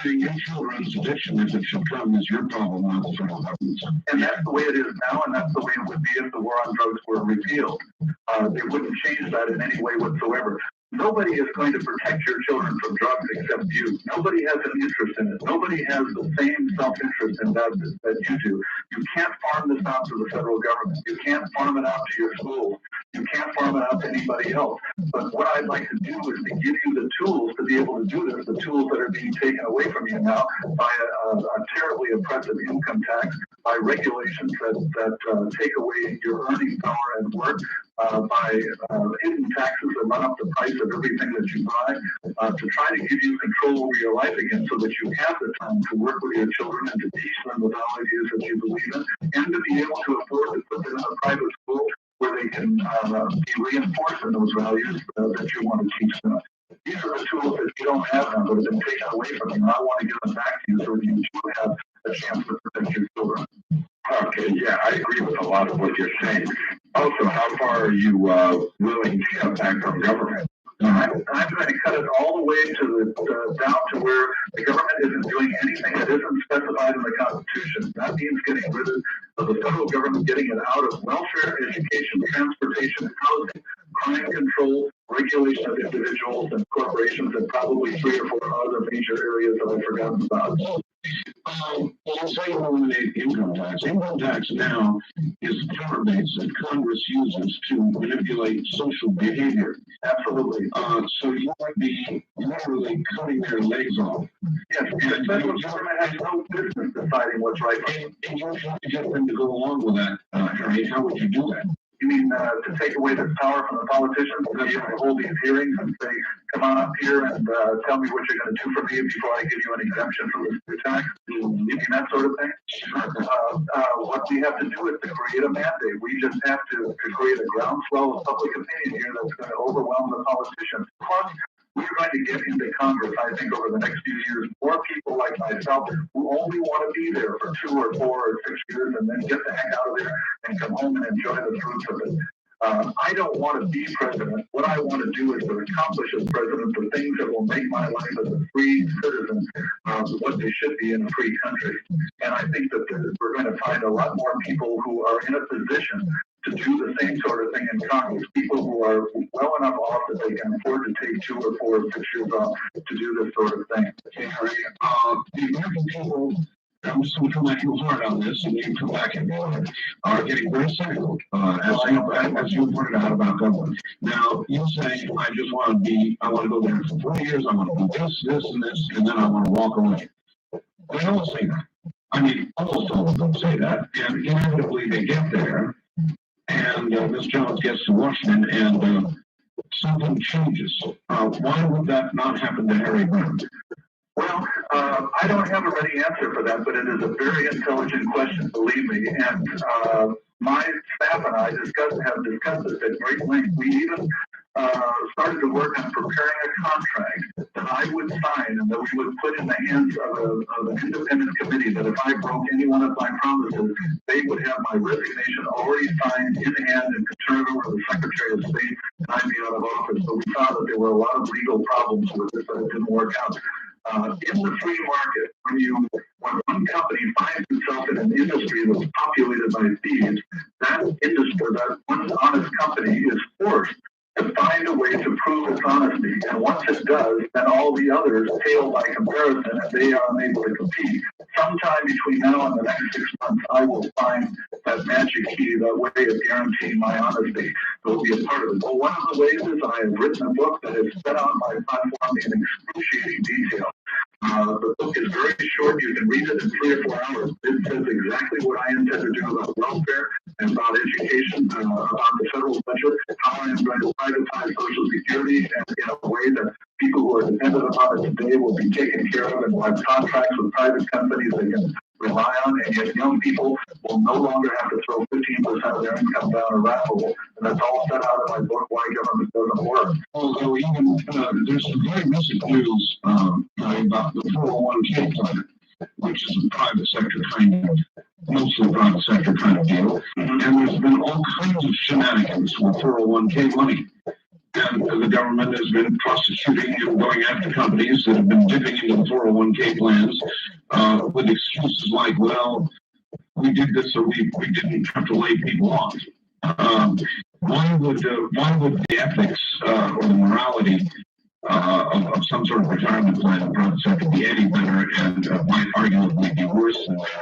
So your children's addiction, if it should come, is your problem, not the federal government's. And that's the way it is now, and that's the way it would be if the war on drugs were repealed. They wouldn't change that in any way whatsoever. Nobody is going to protect your children from drugs except you. Nobody has an interest in it. Nobody has the same self-interest in that you do. You can't farm this out to the federal government. You can't farm it out to your schools. You can't farm it out to anybody else. But what I'd like to do is to give you the tools to be able to do this, the tools that are being taken away from you now by a terribly oppressive income tax, by regulations that take away your earning power at work, by hidden taxes that run up the price of everything that you buy, to try to give you control over your life again so that you have the time to work with your children and to teach them the values that you believe in, and to be able to afford to put them in a private school where they can be reinforced in those values that you want to teach them. These are the tools that you don't have now that have been taken away from you, and I want to give them back to you so that you do have a chance to protect your children. Okay, yeah, I agree with a lot of what you're saying. Also, how far are you willing to cut back from government? I'm going to cut it all the way to down to where the government isn't doing anything that isn't specified in the Constitution. That means getting rid of the federal government, getting it out of welfare, education, transportation, housing, crime control, regulation of individuals and corporations, and probably 3 or 4 other major areas that I've forgotten about. You say eliminate income tax. Income tax now is a power base that Congress uses to manipulate social behavior. Absolutely. So you would be literally cutting their legs off. Yes, the federal government has no business deciding what's right. And you have to get them to go along with that, Harry. How would you do that? You mean to take away the power from the politicians to be able to hold these hearings and say, come on up here and tell me what you're going to do for me before I give you an exemption from the tax? You mean that sort of thing? What we have to do is to create a mandate. We just have to create a groundswell of public opinion here that's going to overwhelm the politicians. Plus, we're going to get into Congress, I think, over the next few years, more people like myself who only want to be there for 2 or 4 or 6 years and then get the heck out of there and come home and enjoy the fruits of it. I don't want to be president. What I want to do is to accomplish as president the things that will make my life as a free citizen what they should be in a free country. And I think that we're going to find a lot more people who are in a position to do the same sort of thing in Congress, people who are well enough off that they can afford to take 2 or 4 or 6 years off to do this sort of thing. Okay, Harry, the American people, I'm just going to come at you hard on this, and you can come back and are getting very cynical, as you pointed out about government. Now, you say, I want to go there for 4 years, I want to do this, and this, and then I want to walk away. They all say that. I mean, almost all of them say that, and inevitably they get there, and Ms. Jones gets to Washington, and something changes. Why would that not happen to Harry Brown? Well, I don't have a ready answer for that, but it is a very intelligent question, believe me. And my staff and I have discussed this at great length. We even started to work on preparing a contract that I would sign and that we would put in the hands of an independent committee that if I broke any one of my promises, they would have my resignation already signed in hand and could turn it over to the Secretary of State and I'd be out of office. So we found that there were a lot of legal problems with this that it didn't work out. In the free market, when one company finds itself in an industry that's populated by thieves, that industry, that one honest company is forced to find a way to prove its honesty. And once it does, then all the others pale by comparison and they are unable to compete. Sometime between now and the next 6 months, I will find that magic key, that way of guaranteeing my honesty. It will be a part of it. Well, one of the ways is I have written a book that is set on my platform in excruciating detail. The book is very short. You can read it in 3 or 4 hours. It says exactly what I intend to do about welfare and about education, about the federal budget, how I am going to privatize Social Security and in a way that people who are dependent upon it today will be taken care of and will have contracts with private companies. They can rely on, and yet young people will no longer have to throw 15% of their income down a rat hole. And that's all set out in my book, Why Government Doesn't Work. Although even there's some very recent news about the 401k plan, which is a private sector kind of, mostly private sector kind of deal. And there's been all kinds of shenanigans with 401k money. And the government has been prosecuting and going after companies that have been dipping into the 401k plans with excuses like, well, we did this so we didn't have to lay people off. Why would the ethics or the morality of some sort of retirement plan in the private sector be any better and might arguably be worse than they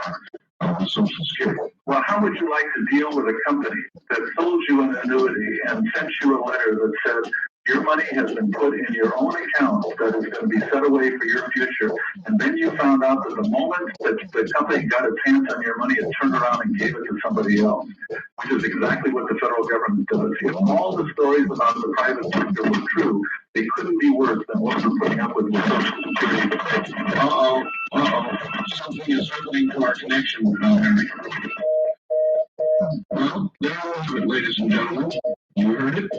are with Social Security? Well, how would you like to deal with a company that sold you an annuity and sent you a letter that said your money has been put in your own account that is going to be set away for your future, and then you found out that the moment that the company got its hands on your money, it turned around and gave it to somebody else, which is exactly what the federal government does. If all the stories about the private sector were true, they couldn't be worse than what we're putting up with Social Security. Something is happening to our connection, Henry. Well, there you have it, ladies and gentlemen. You heard it.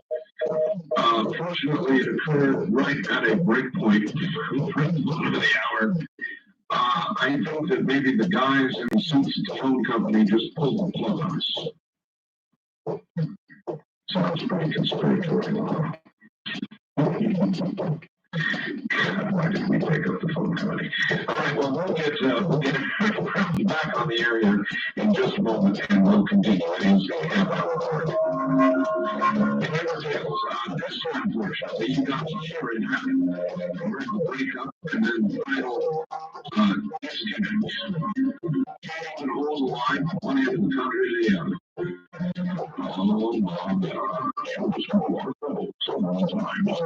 Fortunately, it occurred right at a break point for the hour. I think that maybe the guys in the suits at the phone company just pulled the plug on us. Sounds pretty conspiratorial. God, why did we break up the phone company? All right, well, we'll get back on the air here in just a moment, and we'll continue. It is a half hour part. It never fails. This time, fortunately, you got to hear it happen. We're going to break up and then final disconnect. And hold the line from one end of the country to the other. Oh, my God. So many times.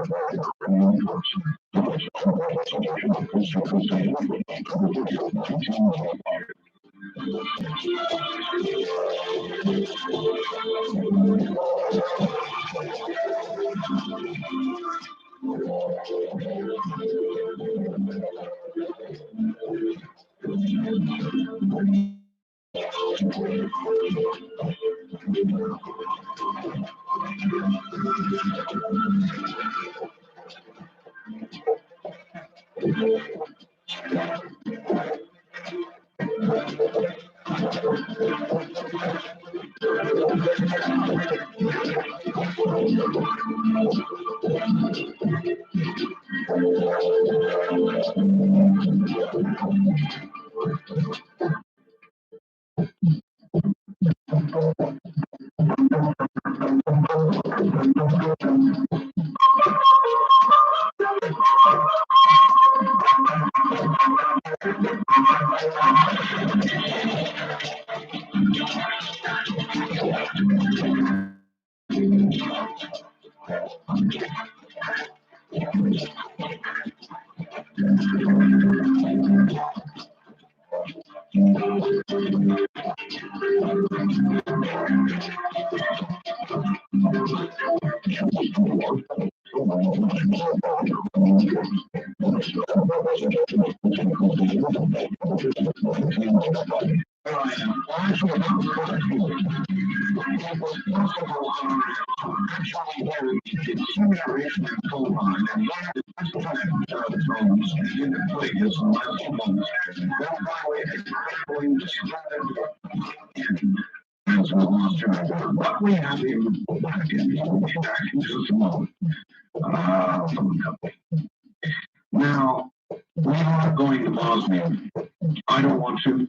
But we have him back in just a moment. Now, we are going to Bosnia. I don't want to.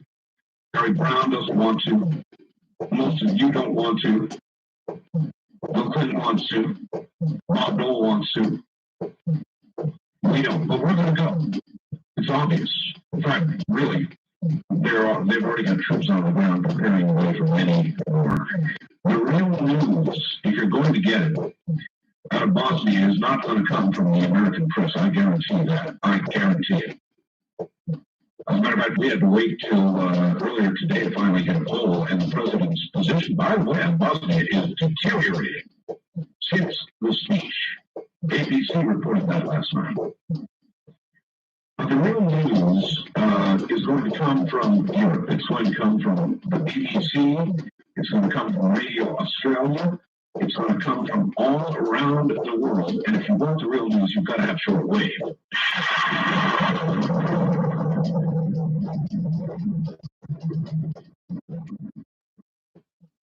Harry Brown doesn't want to. Most of you don't want to. Bill Clinton wants to. Bob Dole wants to. We don't, but we're going to go. It's obvious. In fact, really, they've already got troops on the ground preparing the way for many more. The real news, if you're going to get it, out of Bosnia is not going to come from the American press. I guarantee that. I guarantee it. As a matter of fact, we had to wait till earlier today to finally get a poll, and the president's position, by the way, on Bosnia is deteriorating since the speech. ABC reported that last night. But the real news is going to come from Europe. It's going to come from the BBC. It's going to come from Radio Australia. It's going to come from all around the world. And if you want the real news, you've got to have shortwave.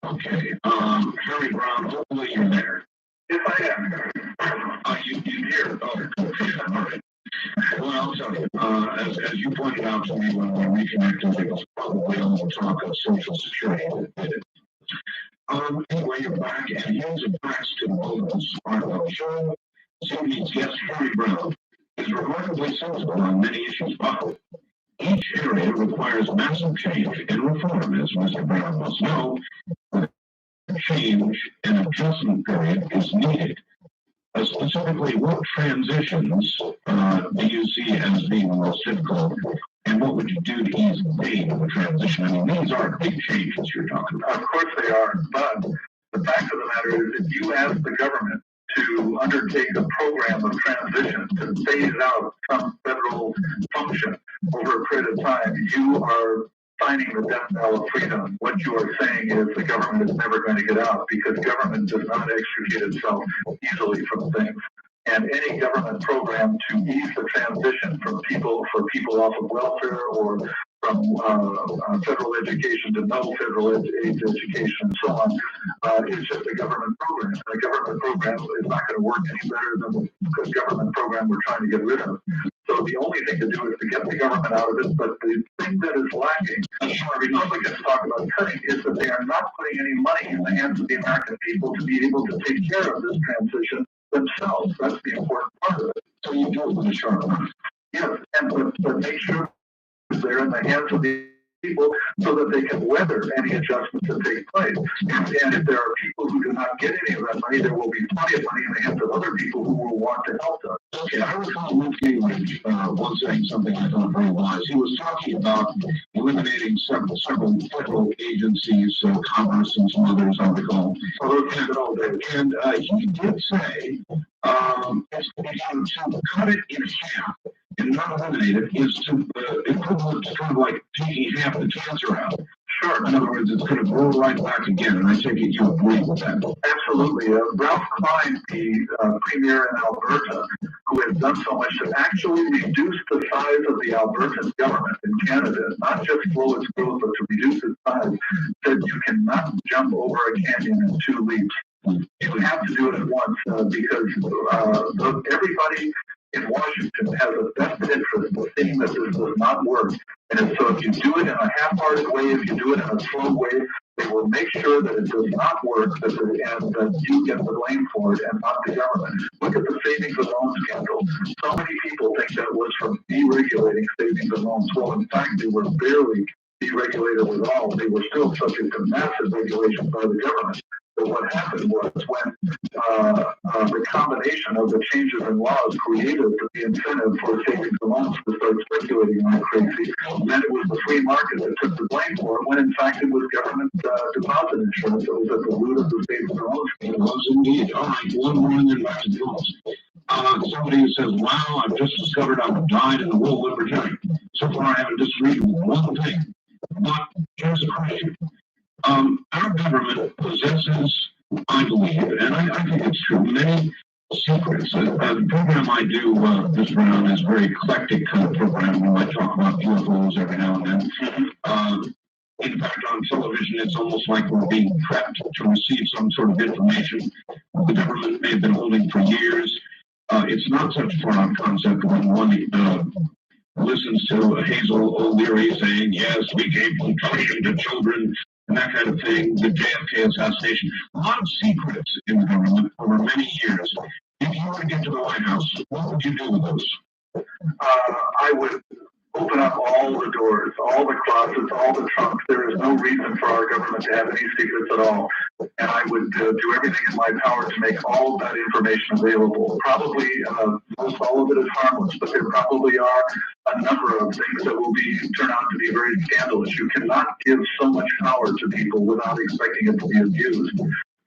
Okay. Harry Brown, hopefully you're there. Yes, I am. You hear? Oh, okay. All right. Well, I'll tell you, as you pointed out to me when we reconnected, it was probably all the talk of Social Security that did it. Anyway, you're back, and here's a press to the Lotus part of the show. CB's guest, Harry Brown, is remarkably sensible on many issues, but each area requires massive change and reform, as Mr. Brown must know. Change and adjustment period is needed. Specifically, what transitions do you see as being the most difficult, and what would you do to ease the pain of a transition? I mean, these are big changes you're talking about. Of course they are, but the fact of the matter is if you ask the government to undertake a program of transition to phase out some federal function over a period of time, you are signing the death knell of freedom. What you are saying is the government is never going to get out because government does not extricate itself easily from things. And any government program to ease the transition for people off of welfare or from federal education to no federal age education and so on is just a government program. And a government program is not going to work any better than the government program we're trying to get rid of. So the only thing to do is to get the government out of it. But the thing that is lacking, Republicans talk about cutting, is that they are not putting any money in the hands of the American people to be able to take care of this transition themselves. That's the important part of it. So you do it with a sharp knife. Yes, and but make sure they're in the hands of the people so that they can weather any adjustments that take place. And if there are people who do not get any of that money, there will be plenty of money in the hands of other people who will want to help them. Okay, I recall Luke Gingrich once saying something I thought very wise. He was talking about eliminating several federal agencies, Congress and some others, I recall. And he did say to cut it in half and not eliminate it is to equivalent to kind of like taking half the cancer out. Sure. In other words, it's going to grow right back again, and I take it you agree with that. Absolutely. Ralph Klein, the premier in Alberta, who has done so much to actually reduce the size of the Albertan government in Canada, not just slow its growth, but to reduce its size, said you cannot jump over a canyon in 2 leaps. You have to do it at once because everybody in Washington has a vested interest in seeing that this does not work. And so if you do it in a half-hearted way, if you do it in a slow way, they will make sure that it does not work and that you get the blame for it and not the government. Look at the savings and loan scandal. So many people think that it was from deregulating savings and loans. Well, in fact, they were barely deregulated at all. They were still subject to massive regulation by the government. But what happened was when the combination of the changes in laws created the incentive for savings and loans to start speculating like crazy, then it was the free market that took the blame for it, when in fact it was government deposit insurance that was at the root of the savings and loans. It was indeed. All right, one more and then back to the loans. Somebody who says, wow, I've just discovered I've died in the world libertarian. So far I haven't disagreed with one thing. But here's the question. Our government possesses, I believe, and I think it's true, many secrets. The program I do this round is a very eclectic kind of program. We might talk about UFOs every now and then. In fact, on television, it's almost like we're being prepped to receive some sort of information the government may have been holding for years. It's not such a far-out concept when one listens to Hazel O'Leary saying, yes, we gave concussion to children, and that kind of thing, the JFK assassination. A lot of secrets in the government over many years. If you were to get to the White House, what would you do with those? I would open up all the doors, all the closets, all the trunks. There is no reason for our government to have any secrets at all. And I would do everything in my power to make all of that information available. Probably, most all of it is harmless, but there probably are a number of things that will turn out to be very scandalous. You cannot give so much power to people without expecting it to be abused.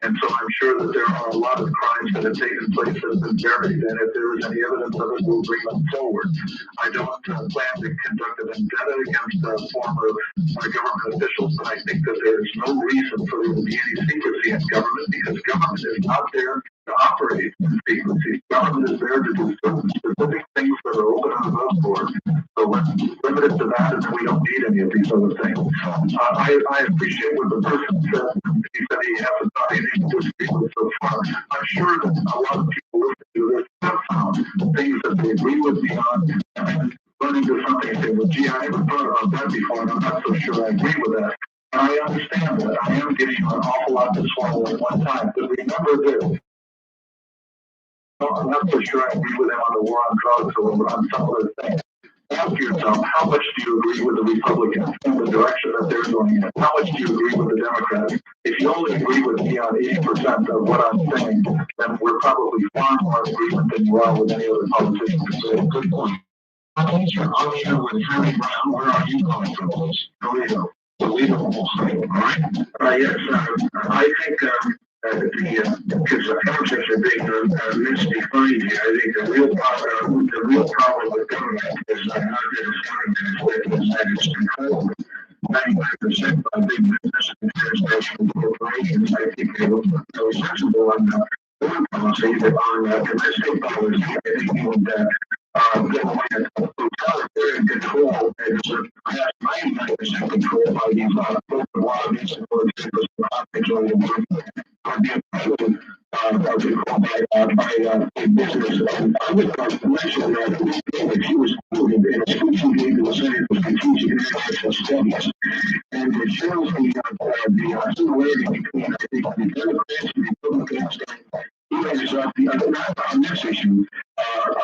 And so I'm sure that there are a lot of crimes that have taken place that have been buried, and if there is any evidence of it, we'll bring them forward. I don't plan to conduct a vendetta against former government officials, but I think that there is no reason for there to be any secrecy in government, because government is not there to operate in secrecy. Government is there to do certain specific things that are open and above board. So let's limit it to that, and then we don't need any of these other things. I appreciate what the person said. He said he hasn't done anything to agree with so far. I'm sure that a lot of people listening to this have found things that they agree with me on, and run into something and say, well, gee, I never thought about that before, and I'm not so sure I agree with that. And I understand that. I am giving you an awful lot to swallow at one time. But remember this. I'm not so sure I agree with them on the war on drugs or on some other things. Ask yourself, how much do you agree with the Republicans and the direction that they're going in? How much do you agree with the Democrats? If you only agree with me on 80% of what I'm saying, then we're probably far more in agreement than you are with any other politician. Good point. I'm here with Harry Brown. Where are you calling from, please? Toledo. Toledo, Ohio. All right. Yes, I think because the concepts are being misdefined here. I think the real problem with government is not that it's government, it's that it's controlled 95% by big business and transnational corporations. I think they were so sensible on foreign policy that on domestic policy, I think you would get away with totalitarian control and perhaps 99% control by these corporate lobbyists and politicians control the market. Would be a problem by business. And I would mention that he was quoted in a speech he gave to the Center for Strategic and International Studies. And it shows the similarity between, I think, the Democrats and Republicans. Even not on this issue,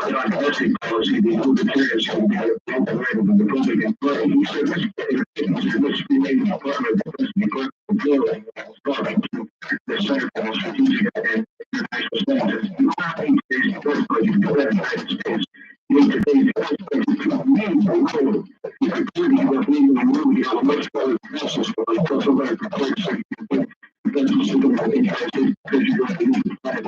on domestic policy, the libertarians can be integrated in the Republican Party. He said this remains a part of the Department of Drilling the Center for Strategic and International Studies. You not need today's defense budget to go to the United States. You need today's defense budget to meet the role. You could clearly have even moved a much better defense system like Pennsylvania,